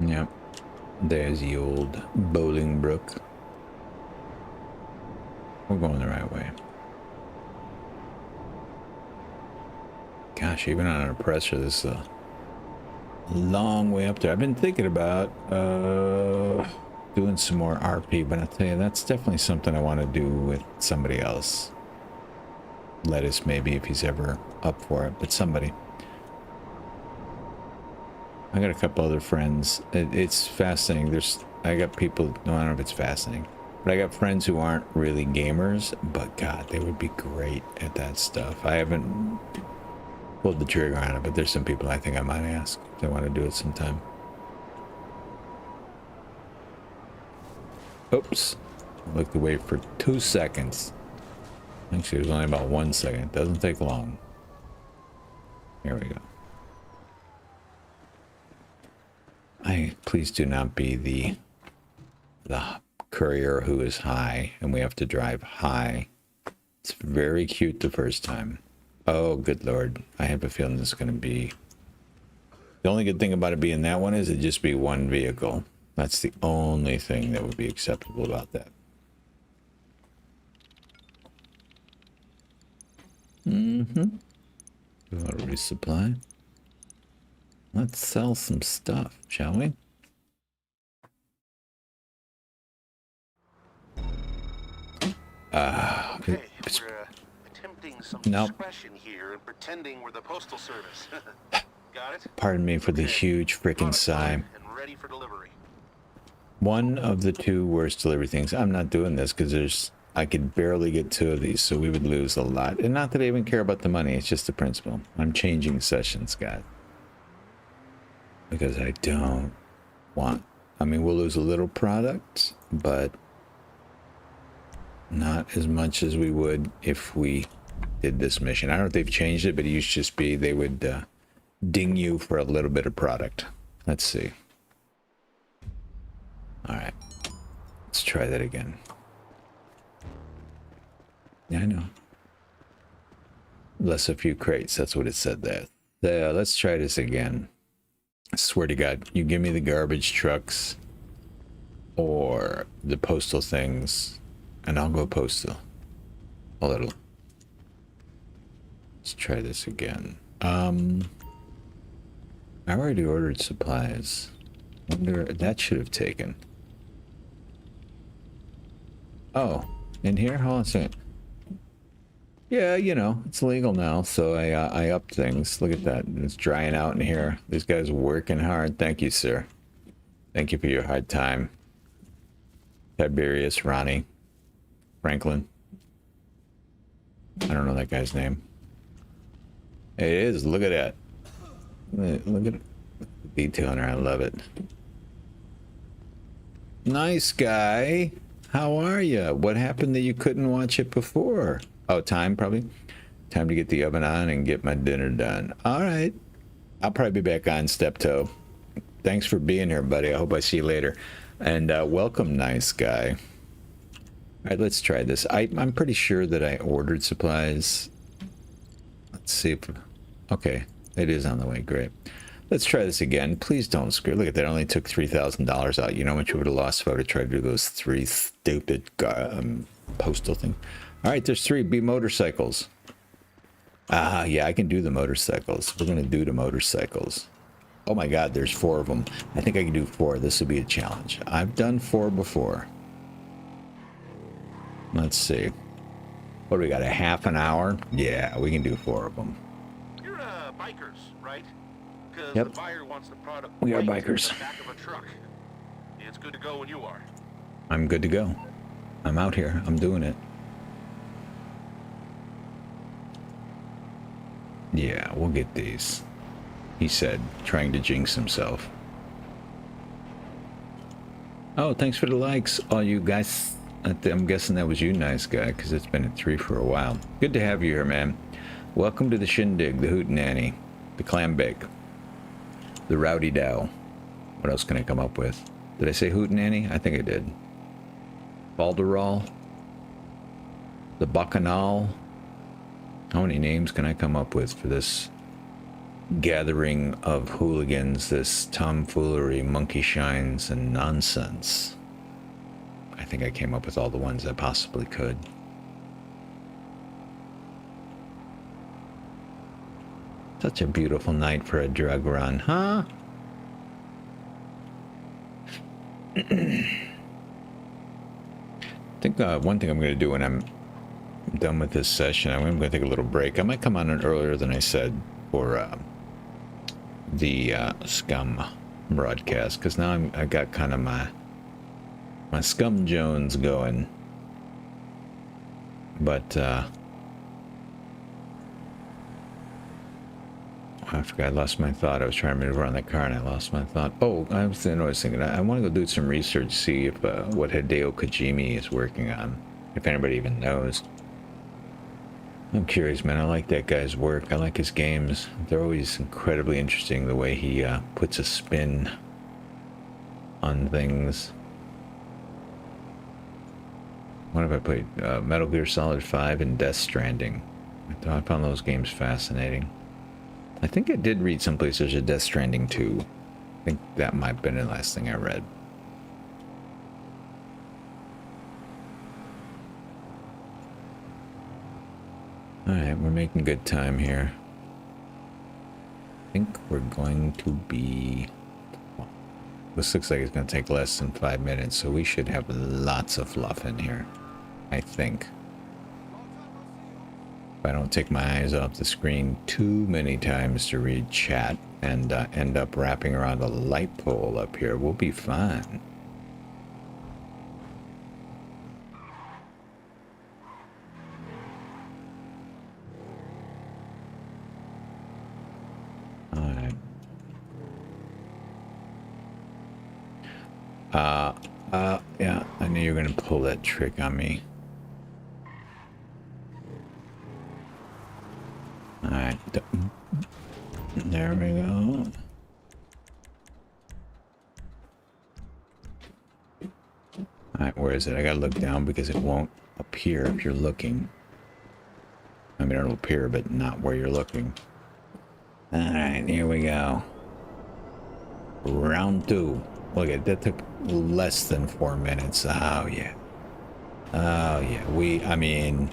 S1: Yep. There's the old Bolingbrook. We're going the right way. Gosh, even under pressure, this is a long way up there. I've been thinking about doing some more RP, but I'll tell you, that's definitely something I want to do with somebody else. Lettuce, maybe, if he's ever up for it, but somebody. I got a couple other friends. It's fascinating. I got people, no, I don't know if it's fascinating, but I got friends who aren't really gamers, but God, they would be great at that stuff. I haven't pulled the trigger on it, but there's some people I think I might ask if they want to do it sometime. Oops. I looked away for 2 seconds. Actually, it was only about 1 second. It doesn't take long. Here we go. Please do not be the courier who is high and we have to drive high. It's very cute the first time. Oh, good Lord. I have a feeling this is going to be... The only good thing about it being that one is it'd just be one vehicle. That's the only thing that would be acceptable about that. Mm-hmm. A little resupply. Let's sell some stuff, shall we?
S4: Okay, we're attempting some
S1: Nope.
S4: discretion here and pretending we're the postal service. Got it?
S1: Pardon me for the huge freaking
S4: Product
S1: sigh.
S4: and ready for delivery.
S1: One of the two worst delivery things. I'm not doing this because I could barely get 2 of these, so we would lose a lot. And not that I even care about the money, it's just the principle. I'm changing sessions, guys. Because I don't want... I mean, we'll lose a little product, but not as much as we would if we did this mission. I don't know if they've changed it, but it used to just be they would ding you for a little bit of product. Let's see. All right. Let's try that again. Yeah, I know. Less a few crates. That's what it said there. So let's try this again. I swear to God, you give me the garbage trucks or the postal things, and I'll go postal. A little. Let's try this again. I already ordered supplies. Wonder that should have taken. Oh, in here? Hold on a second. Yeah, you know, it's legal now, so I upped things. Look at that. It's drying out in here. These guys are working hard. Thank you, sir. Thank you for your hard time. Tiberius, Ronnie, Franklin. I don't know that guy's name. It is. Look at that. Look at the detail in there. I love it. Nice guy. How are you? What happened that you couldn't watch it before? Oh, time probably. Time to get the oven on and get my dinner done. All right. I'll probably be back on Steptoe. Thanks for being here, buddy. I hope I see you later. And welcome, nice guy. All right, let's try this. I'm pretty sure that I ordered supplies. Let's see if... Okay, it is on the way. Great. Let's try this again. Please don't screw. Look at that. Only took $3,000 out. You know how much you would have lost if I would have tried to do those 3 stupid postal thing. All right, there's 3 B motorcycles. Ah, yeah, I can do the motorcycles. We're going to do the motorcycles. Oh my God, there's 4 of them. I think I can do 4. This will be a challenge. I've done 4 before. Let's see. What do we got? A half an hour? Yeah, we can do 4 of them.
S4: You're bikers, right? Because
S1: Yep.
S4: the buyer wants the product.
S1: We are
S4: right
S1: bikers.
S4: in the back of a truck. It's good to go when you are.
S1: I'm good to go. I'm out here. I'm doing it. Yeah, we'll get these. He said, trying to jinx himself. Oh, thanks for the likes, all you guys. I'm guessing that was you, nice guy, because it's been at 3 for a while. Good to have you here, man. Welcome to the shindig, the hootenanny, the clam bake, the rowdy dow. What else can I come up with? Did I say hootenanny? I think I did. Balderall, the bacchanal. How many names can I come up with for this gathering of hooligans, this tomfoolery, monkey shines, and nonsense? I think I came up with all the ones I possibly could. Such a beautiful night for a drug run, huh? I think one thing I'm going to do when I'm done with this session, I'm going to take a little break. I might come on earlier than I said for the Scum broadcast, because now I got kind of my Scum Jones going. But I forgot, I lost my thought. I was trying to move around the car and I lost my thought. Oh, I was thinking, I want to go do some research, see if what Hideo Kojima is working on, if anybody even knows. I'm curious, man. I like that guy's work. I like his games. They're always incredibly interesting, the way he puts a spin on things. What have I played? Metal Gear Solid 5 and Death Stranding. I found those games fascinating. I think I did read someplace there's a Death Stranding 2. I think that might have been the last thing I read. Alright, we're making good time here. I think we're going to be... Well, this looks like it's going to take less than 5 minutes, so we should have lots of fluff in here. I think. If I don't take my eyes off the screen too many times to read chat and end up wrapping around a light pole up here, we'll be fine. Alright. Yeah, I knew you were gonna pull that trick on me. Alright, there we go. Alright, where is it? I gotta look down because it won't appear if you're looking. I mean, it'll appear, but not where you're looking. Alright, here we go. Round 2. Look at that, took less than 4 minutes. Oh, yeah. Oh, yeah. I mean...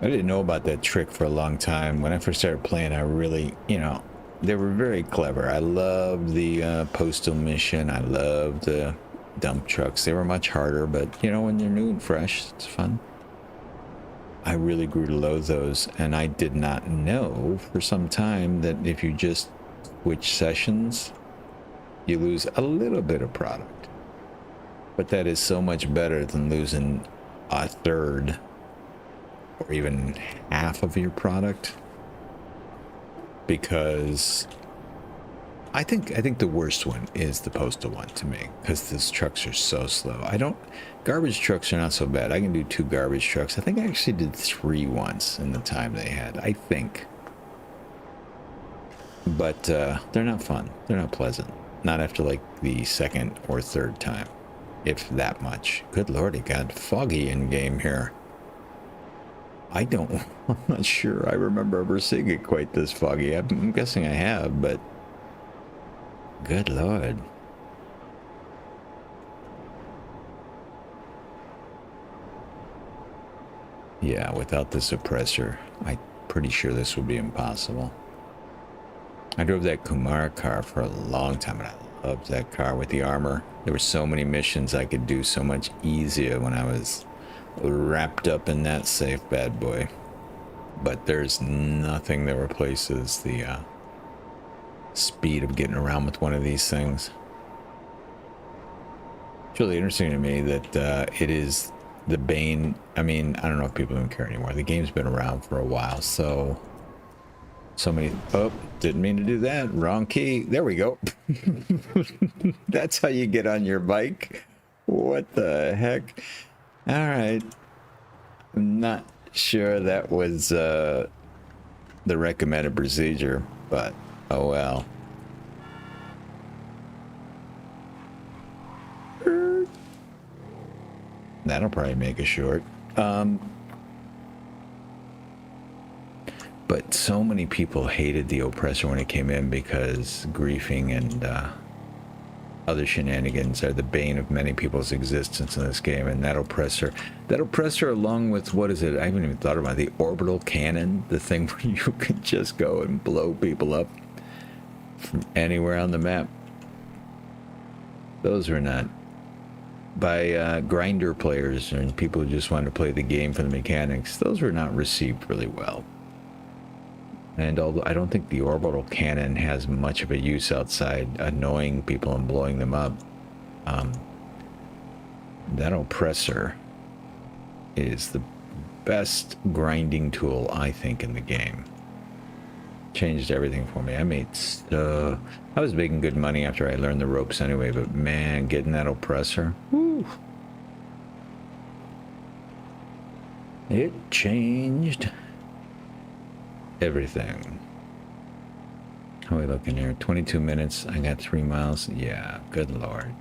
S1: I didn't know about that trick for a long time. When I first started playing, I really, they were very clever. I loved the postal mission. I loved the dump trucks. They were much harder, but, when you're new and fresh, it's fun. I really grew to loathe those, and I did not know for some time that if you just switch sessions, you lose a little bit of product. But that is so much better than losing a third or even half of your product, because I think the worst one is the postal one to me, because these trucks are so slow. Garbage trucks are not so bad. I can do 2 garbage trucks. I think I actually did 3 once in the time they had, I think. But they're not fun. They're not pleasant. Not after like the 2nd or 3rd time, if that much. Good lord, it got foggy in game here. I'm not sure I remember ever seeing it quite this foggy. I'm guessing I have, but good lord. Yeah, without the suppressor, I'm pretty sure this would be impossible. I drove that Kumar car for a long time, and I loved that car with the armor. There were so many missions I could do so much easier when I was wrapped up in that safe bad boy. But there's nothing that replaces the speed of getting around with one of these things. It's really interesting to me that it is the bane. I mean, I don't know if people even care anymore. The game's been around for a while, so many. Oh, didn't mean to do that. Wrong key. There we go. That's how you get on your bike. What the heck? All right. I'm not sure that was the recommended procedure, but oh well. That'll probably make it short. But so many people hated the oppressor when it came in because griefing and other shenanigans are the bane of many people's existence in this game. And that oppressor along with, what is it? I haven't even thought about the orbital cannon, the thing where you can just go and blow people up from anywhere on the map. Those are not, by grinder players and people who just wanted to play the game for the mechanics, those were not received really well. And although I don't think the orbital cannon has much of a use outside annoying people and blowing them up, that oppressor is the best grinding tool, I think, in the game. Changed everything for me. I was making good money after I learned the ropes anyway, but man, getting that oppressor, whew, it changed everything. How are we looking here? 22 minutes. I got 3 miles. Yeah, good lord.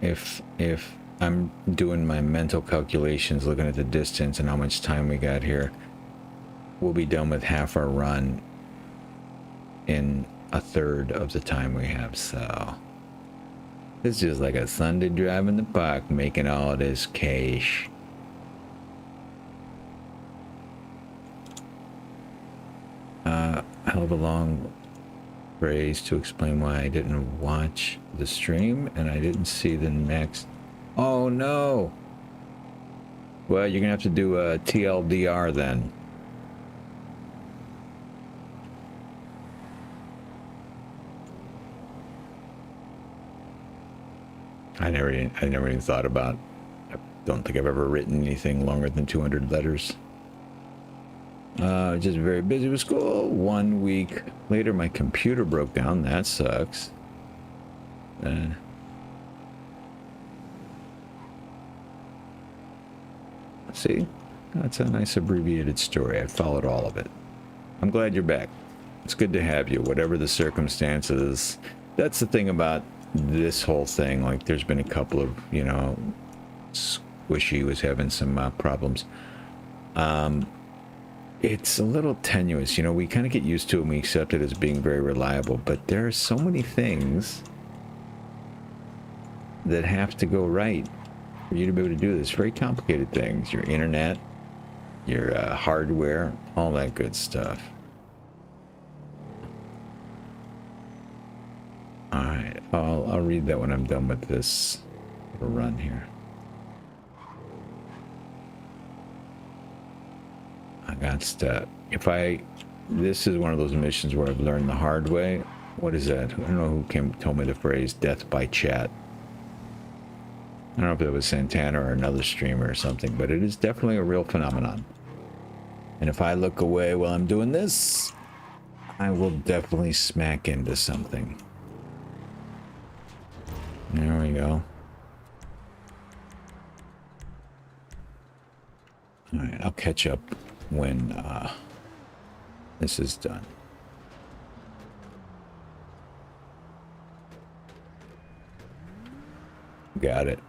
S1: If I'm doing my mental calculations, looking at the distance and how much time we got here, we'll be done with half our run in a third of the time we have. So it's just like a Sunday drive in the park, making all this cash. Hell of a long phrase to explain why I didn't watch the stream and I didn't see the next. Oh no! Well, you're gonna have to do a TLDR then. I never even thought about. I don't think I've ever written anything longer than 200 letters. Just very busy with school. 1 week later, my computer broke down. That sucks. See, that's a nice abbreviated story. I followed all of it. I'm glad you're back. It's good to have you, whatever the circumstances. That's the thing about this whole thing. Like, there's been a couple of, you know, Squishy was having some problems. It's a little tenuous, you know, we kind of get used to it and we accept it as being very reliable, but there are so many things that have to go right for you to be able to do this. Very complicated things, your internet, your hardware, all that good stuff. All right, I'll read that when I'm done with this little run here. I got stuck. This is one of those missions where I've learned the hard way. What is that? I don't know who told me the phrase death by chat. I don't know if it was Santana or another streamer or something, but it is definitely a real phenomenon. And if I look away while I'm doing this, I will definitely smack into something. There we go. Alright, I'll catch up when this is done. Got it.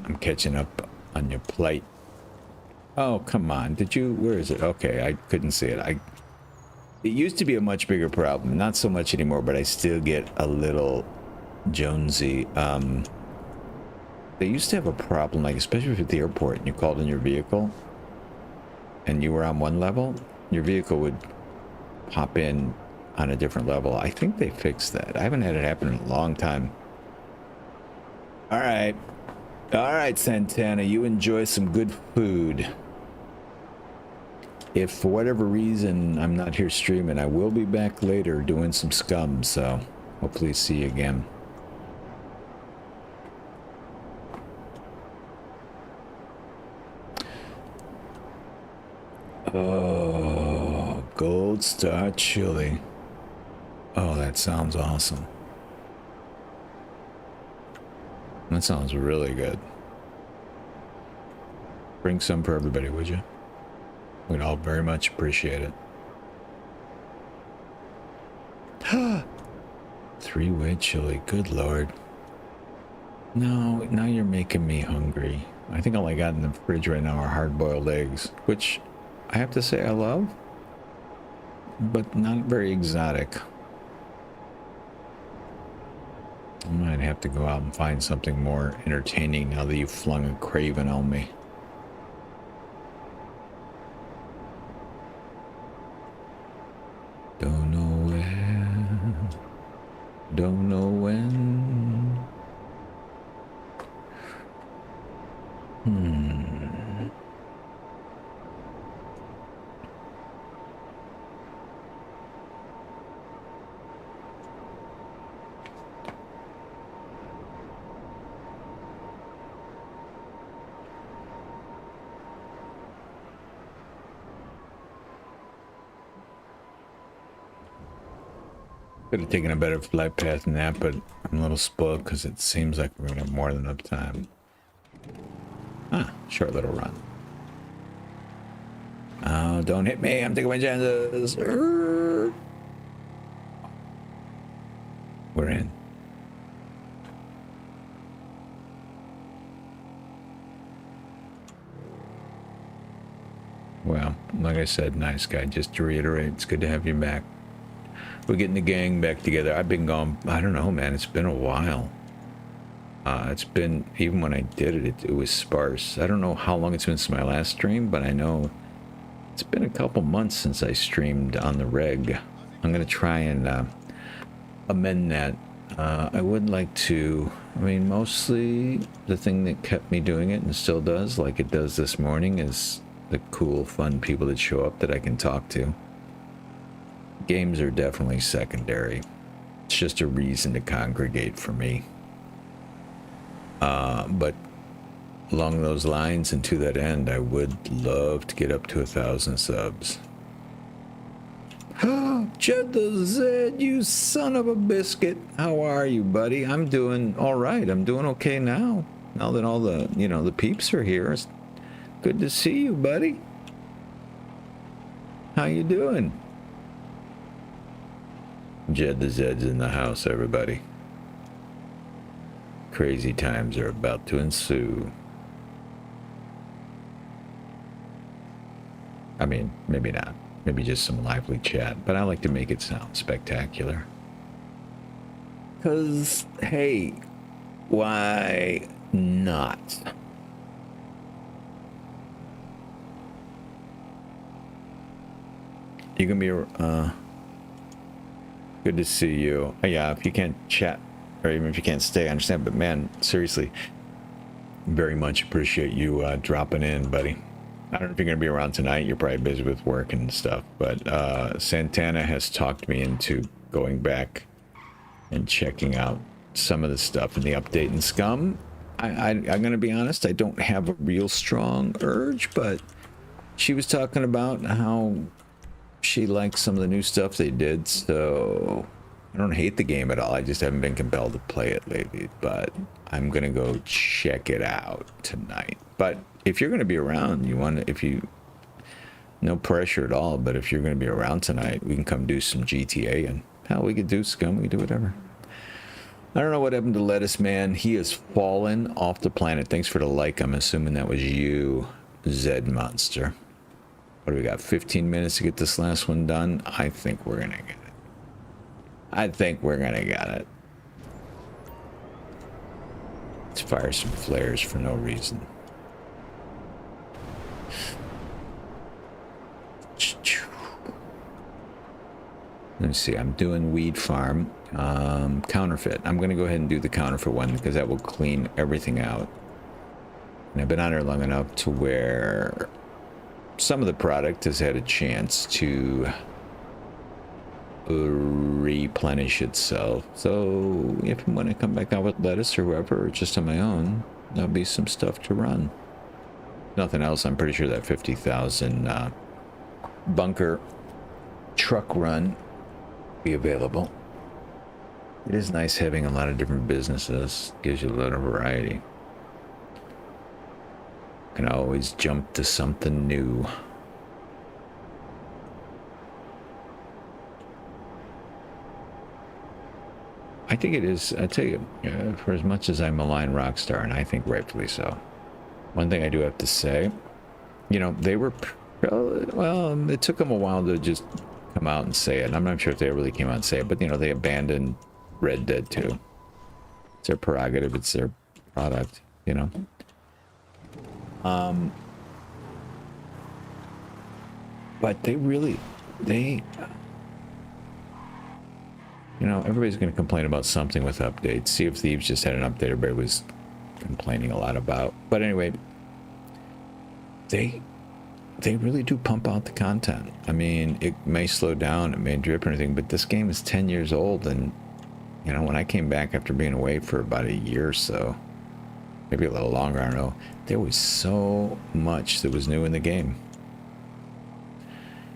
S1: I'm catching up on your plight. Oh, come on. Did you... Where is it? Okay, I couldn't see it. It used to be a much bigger problem. Not so much anymore, but I still get a little jonesy. They used to have a problem, like, especially at the airport, and you called in your vehicle, and you were on one level, your vehicle would pop in on a different level. I think they fixed that. I haven't had it happen in a long time. All right. All right, Santana, you enjoy some good food. If for whatever reason I'm not here streaming, I will be back later doing some scum, so hopefully see you again. Oh, Gold Star Chili. Oh, that sounds awesome. That sounds really good. Bring some for everybody, would you? We'd all very much appreciate it. Three-way chili, good lord. No, now you're making me hungry. I think all I got in the fridge right now are hard-boiled eggs, which I have to say I love, but not very exotic. I might have to go out and find something more entertaining now that you've flung a craving on me. Don't know where, don't know when. Could have taken a better flight path than that, but I'm a little spoiled because it seems like we're gonna have more than enough time. Ah, short little run. Oh, don't hit me. I'm taking my chances. We're in. Well, like I said, nice guy. Just to reiterate, it's good to have you back. We're getting the gang back together. I've been gone, I don't know, man. It's been a while. It's been, even when I did it, it was sparse. I don't know how long it's been since my last stream, but I know it's been a couple months since I streamed on the reg. I'm going to try and amend that. I would like to, I mean, mostly the thing that kept me doing it and still does, like it does this morning, is the cool, fun people that show up that I can talk to. Games are definitely secondary. It's just a reason to congregate for me. But along those lines and to that end, I would love to get up to 1,000 subs. Jed the Zed, you son of a biscuit. How are you, buddy? I'm doing all right. I'm doing okay now. Now that all the, you know, the peeps are here. It's good to see you, buddy. How you doing? Jed the Zed's in the house, everybody. Crazy times are about to ensue. I mean, maybe not. Maybe just some lively chat, but I like to make it sound spectacular. 'Cause, hey, why not? You can be, good to see you. Yeah, if you can't chat, or even if you can't stay, I understand, but man, seriously, very much appreciate you dropping in, buddy. I don't know if you're going to be around tonight. You're probably busy with work and stuff, but Santana has talked me into going back and checking out some of the stuff in the update in Scum. I'm going to be honest, I don't have a real strong urge, but she was talking about how she likes some of the new stuff they did, so I don't hate the game at all. I just haven't been compelled to play it lately, but I'm going to go check it out tonight. But if you're going to be around, no pressure at all, but if you're going to be around tonight, we can come do some GTA, and hell, we could do Scum, we could do whatever. I don't know what happened to Lettuce Man. He has fallen off the planet. Thanks for the like. I'm assuming that was you, Zed Monster. What do we got? 15 minutes to get this last one done? I think we're going to get it. I think we're going to get it. Let's fire some flares for no reason. Let me see. I'm doing weed farm. Counterfeit. I'm going to go ahead and do the counterfeit one because that will clean everything out. And I've been on here long enough to where some of the product has had a chance to replenish itself. So if I'm going to come back out with lettuce or whoever, or just on my own, there'll be some stuff to run. Nothing else. I'm pretty sure that 50,000 bunker truck run be available. It is nice having a lot of different businesses. Gives you a lot of variety. Can always jump to something new. I think it is, I tell you, for as much as I malign Rockstar, and I think rightfully so, one thing I do have to say, you know, they were, well, it took them a while to just come out and say it. And I'm not sure if they really came out and say it, but, you know, they abandoned Red Dead 2. It's their prerogative, it's their product, you know. But they really, you know, everybody's going to complain about something with updates. Sea of Thieves just had an update everybody was complaining a lot about. But anyway, they really do pump out the content. I mean, it may slow down, it may drip or anything, but this game is 10 years old. And, you know, when I came back after being away for about a year or so, maybe a little longer, I don't know, there was so much that was new in the game.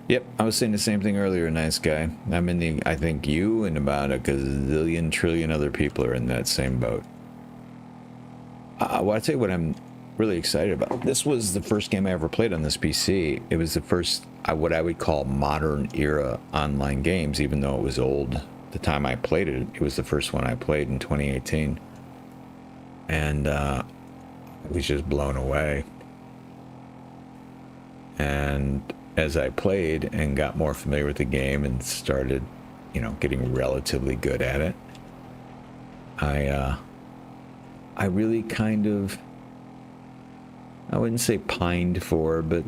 S1: Yep, I was saying the same thing earlier, nice guy. I'm in the, I think you and about a gazillion trillion other people are in that same boat. Well, I'll tell you what I'm really excited about. This was the first game I ever played on this PC. It was the first, what I would call modern era online games, even though it was old. The time I played it, it was the first one I played in 2018. And I was just blown away. And as I played and got more familiar with the game and started, you know, getting relatively good at it, I really kind of, I wouldn't say pined for, but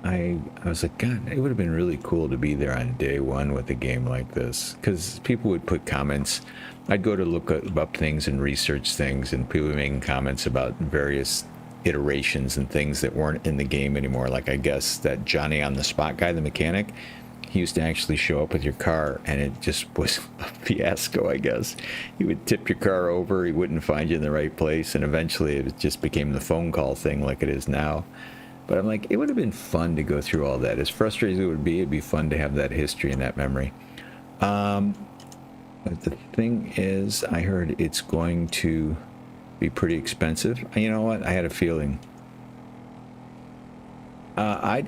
S1: I was like, God, it would have been really cool to be there on day one with a game like this, because people would put comments. I'd go to look up things and research things, and people were making comments about various iterations and things that weren't in the game anymore. Like, I guess that Johnny on the Spot guy, the mechanic, he used to actually show up with your car, and it just was a fiasco, I guess. He would tip your car over, he wouldn't find you in the right place, and eventually it just became the phone call thing like it is now. But I'm like, it would have been fun to go through all that. As frustrating as it would be, it'd be fun to have that history and that memory. But the thing is, I heard it's going to be pretty expensive. You know what? I had a feeling. I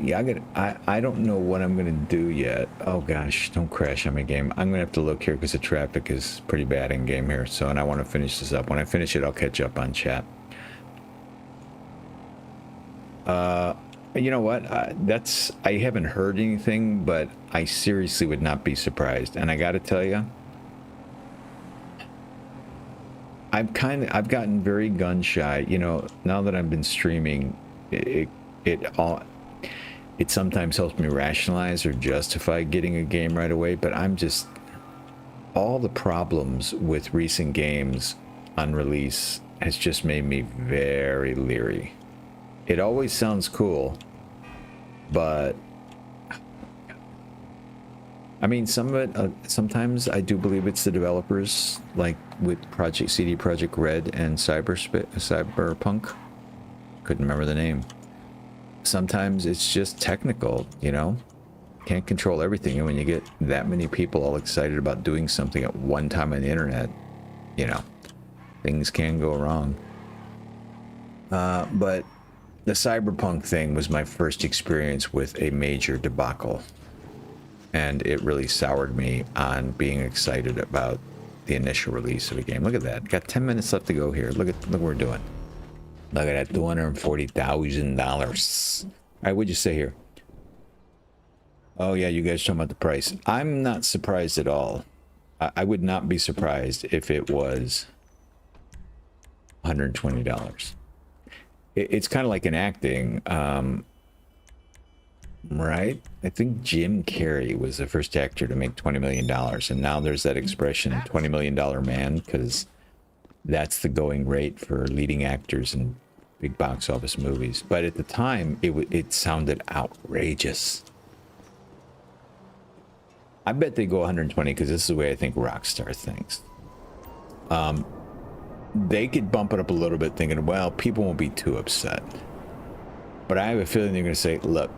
S1: don't know what I'm gonna do yet. Oh gosh, don't crash on my game. I'm gonna have to look here because the traffic is pretty bad in game here. So, and I want to finish this up. When I finish it, I'll catch up on chat. You know what? I haven't heard anything, but I seriously would not be surprised. And I got to tell you, I've gotten very gun shy. You know, now that I've been streaming, it sometimes helps me rationalize or justify getting a game right away. But I'm just, all the problems with recent games on release has just made me very leery. It always sounds cool, but I mean, some of it, sometimes I do believe it's the developers, like with CD Projekt Red and Cyberpunk. Couldn't remember the name. Sometimes it's just technical, you know? Can't control everything. And when you get that many people all excited about doing something at one time on the internet, you know, things can go wrong. But the Cyberpunk thing was my first experience with a major debacle. And it really soured me on being excited about the initial release of a game. Look at that. Got 10 minutes left to go here. Look what we're doing. Look at that, $240,000. All right, what'd you say here? Oh, yeah, you guys talking about the price. I'm not surprised at all. I would not be surprised if it was $120. It's kind of like in acting, right? I think Jim Carrey was the first actor to make $20 million. And now there's that expression, $20 million man, because that's the going rate for leading actors in big box office movies. But at the time, it sounded outrageous. I bet they go 120 because this is the way I think Rockstar thinks. They could bump it up a little bit thinking, well, people won't be too upset. But I have a feeling they're going to say, look,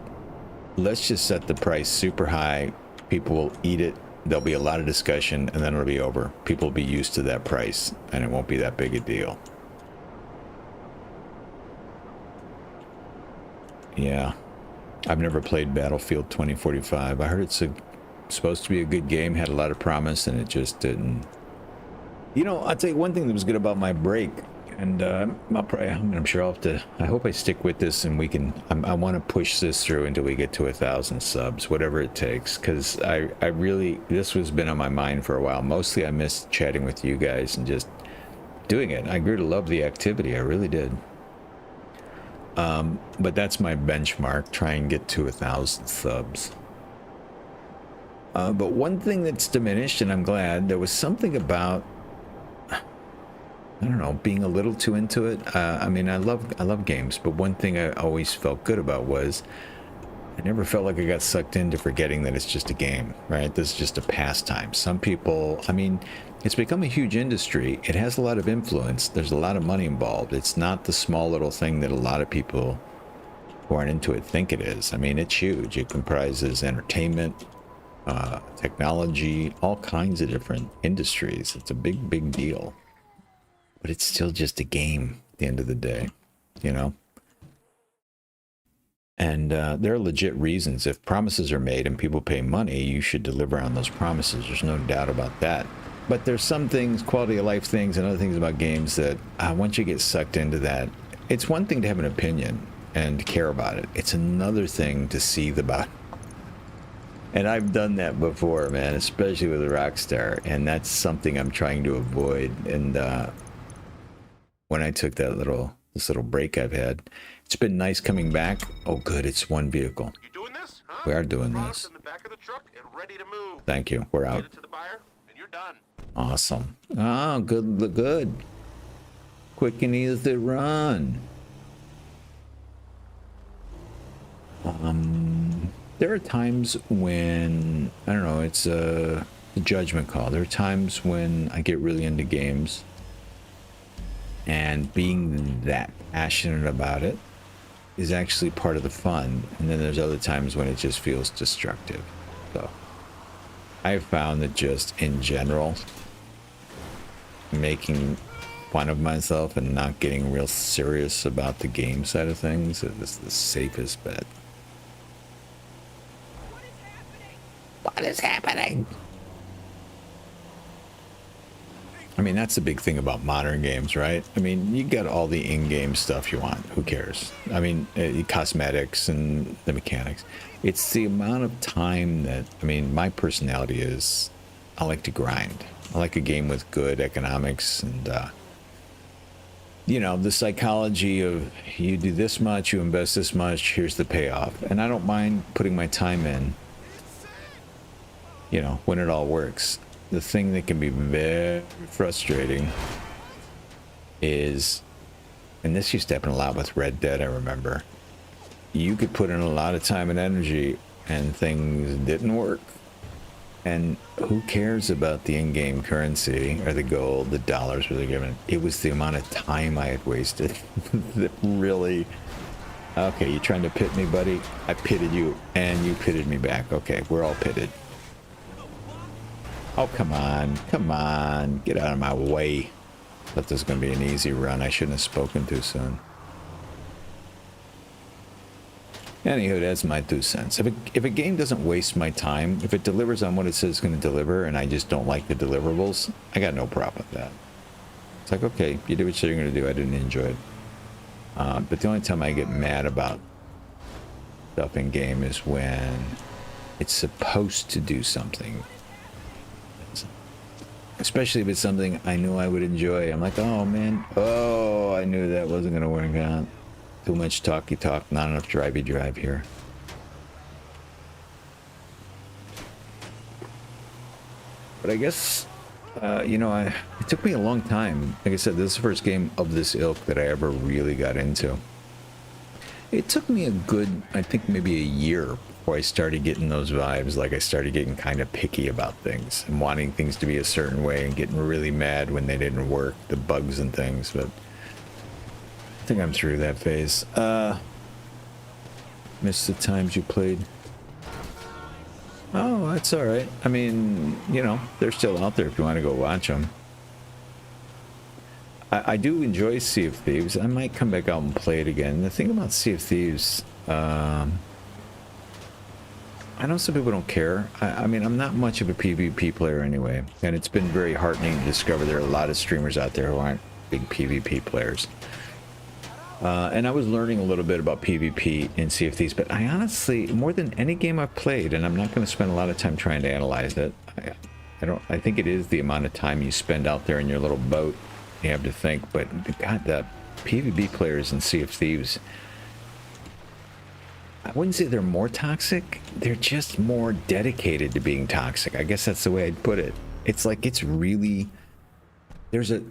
S1: let's just set the price super high. People will eat it. There'll be a lot of discussion, and then it'll be over. People will be used to that price, and it won't be that big a deal. Yeah. I've never played Battlefield 2045. I heard it's supposed to be a good game, had a lot of promise, and it just didn't. You know, I'll tell you one thing that was good about my break, and I'm sure I'll have to, I hope I stick with this and we can, I want to push this through until we get to 1,000 subs, whatever it takes, because I really, this has been on my mind for a while. Mostly I miss chatting with you guys and just doing it. I grew to love the activity, I really did. But that's my benchmark, try and get to 1,000 subs. But one thing that's diminished, and I'm glad, there was something about, I don't know, being a little too into it. I mean, I love games, but one thing I always felt good about was I never felt like I got sucked into forgetting that it's just a game, right? This is just a pastime. Some people, I mean, it's become a huge industry. It has a lot of influence. There's a lot of money involved. It's not the small little thing that a lot of people who aren't into it think it is. I mean, it's huge. It comprises entertainment, technology, all kinds of different industries. It's a big, big deal. But it's still just a game at the end of the day, you know? And there are legit reasons. If promises are made and people pay money, you should deliver on those promises. There's no doubt about that. But there's some things, quality of life things and other things about games that once you get sucked into that, it's one thing to have an opinion and care about it. It's another thing to seethe about it. And I've done that before, man, especially with a Rockstar. And that's something I'm trying to avoid. And when I took this little break I've had, it's been nice coming back. Oh, good, it's one vehicle.
S4: You doing this? Huh?
S1: We are doing
S4: Products
S1: this.
S4: in the back of the truck and ready to move.
S1: Thank you. We're out.
S4: Get it to the buyer, and you're done.
S1: Awesome. Oh, good. Quick and easy to run. There are times when, I don't know, it's a judgment call. There are times when I get really into games, and being that passionate about it is actually part of the fun. And then there's other times when it just feels destructive. So I've found that just in general, making fun of myself and not getting real serious about the game side of things is the safest bet. What is happening? I mean, that's the big thing about modern games, right? I mean, you got all the in-game stuff you want. Who cares? I mean, cosmetics and the mechanics. It's the amount of time that, I mean, my personality is, I like to grind. I like a game with good economics and, you know, the psychology of you do this much, you invest this much, here's the payoff. And I don't mind putting my time in, you know, when it all works. The thing that can be very frustrating is, and this used to happen a lot with Red Dead, I remember, you could put in a lot of time and energy and things didn't work. And who cares about the in-game currency or the gold, the dollars were given? It was the amount of time I had wasted that really... Okay, you trying to pit me, buddy? I pitted you, and you pitted me back. Okay, we're all pitted. Oh, come on. Come on. Get out of my way. Thought this was going to be an easy run. I shouldn't have spoken too soon. Anywho, that's my 2 cents. If a game doesn't waste my time, if it delivers on what it says it's going to deliver, and I just don't like the deliverables, I got no problem with that. It's like, okay, you did what you're going to do. I didn't enjoy it. But the only time I get mad about stuff in game is when it's supposed to do something. Especially if it's something I knew I would enjoy. I'm like, oh man, oh, I knew that wasn't going to work out. Too much talky talk, not enough drivey drive here. But I guess, you know, it took me a long time. Like I said, this is the first game of this ilk that I ever really got into. It took me a good, I think maybe a year before I started getting those vibes. Like I started getting kind of picky about things and wanting things to be a certain way and getting really mad when they didn't work, the bugs and things. But I think I'm through that phase. Missed the times you played. Oh, that's all right. I mean, you know, they're still out there if you want to go watch them. I do enjoy Sea of Thieves. I might come back out and play it again. The thing about Sea of Thieves, I know some people don't care. I mean, I'm not much of a PvP player anyway, and it's been very heartening to discover there are a lot of streamers out there who aren't big PvP players. And I was learning a little bit about PvP in Sea of Thieves, but I honestly, more than any game I've played, and I'm not going to spend a lot of time trying to analyze it. I think it is the amount of time you spend out there in your little boat. You have to think, but God, the PvP players in Sea of Thieves, I wouldn't say they're more toxic. They're just more dedicated to being toxic. I guess that's the way I'd put it. It's like it's really there's a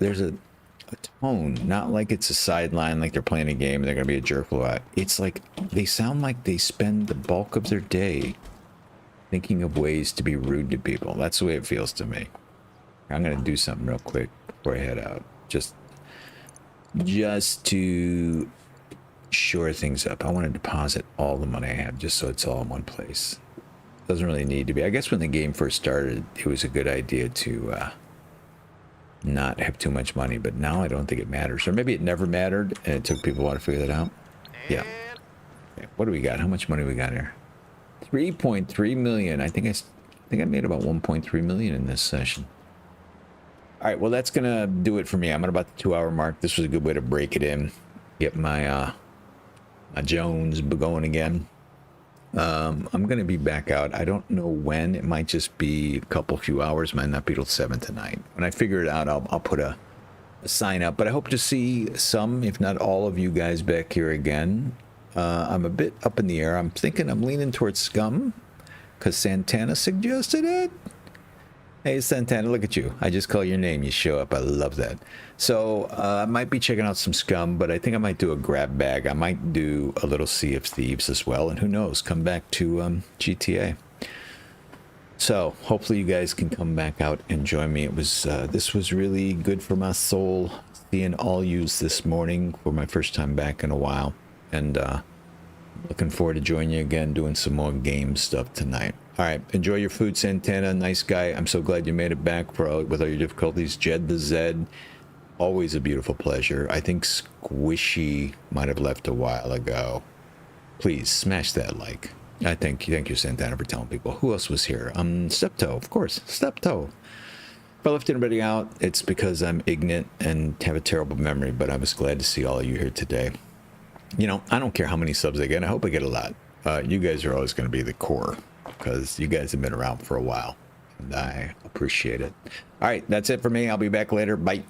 S1: tone, not like it's a sideline, like they're playing a game and they're gonna be a jerk a lot. It's like they sound like they spend the bulk of their day thinking of ways to be rude to people. That's the way it feels to me. I'm gonna do something real quick before I head out, just to shore things up. I want to deposit all the money I have just so it's all in one place. Doesn't really need to be. I guess when the game first started, it was a good idea to not have too much money, but now I don't think it matters. Or maybe it never mattered and it took people a while to figure that out. Yeah. Okay, what do we got? How much money we got here? 3.3 million. I think I made about 1.3 million in this session. All right, well, that's gonna do it for me. I'm at about the 2-hour mark. This was a good way to break it in, get my my Jones going again. I'm gonna be back out. I don't know when. It might just be a few hours. Might not be till 7 tonight. When I figure it out, I'll put a sign up. But I hope to see some, if not all, of you guys back here again. I'm a bit up in the air. I'm leaning towards Scum because Santana suggested it. Hey, Santana, look at you. I just call your name. You show up. I love that. So I might be checking out some Scum, but I think I might do a grab bag. I might do a little Sea of Thieves as well. And who knows, come back to GTA. So hopefully you guys can come back out and join me. It was this was really good for my soul, seeing all yous this morning for my first time back in a while. And looking forward to joining you again, doing some more game stuff tonight. All right, enjoy your food, Santana. Nice guy. I'm so glad you made it back with all your difficulties. Jed the Zed, always a beautiful pleasure. I think Squishy might have left a while ago. Please smash that like. Thank you, Santana, for telling people. Who else was here? Steptoe, of course. Steptoe. If I left anybody out, it's because I'm ignorant and have a terrible memory, but I was glad to see all of you here today. You know, I don't care how many subs I get. I hope I get a lot. You guys are always going to be the core because you guys have been around for a while, and I appreciate it. All right, that's it for me. I'll be back later. Bye.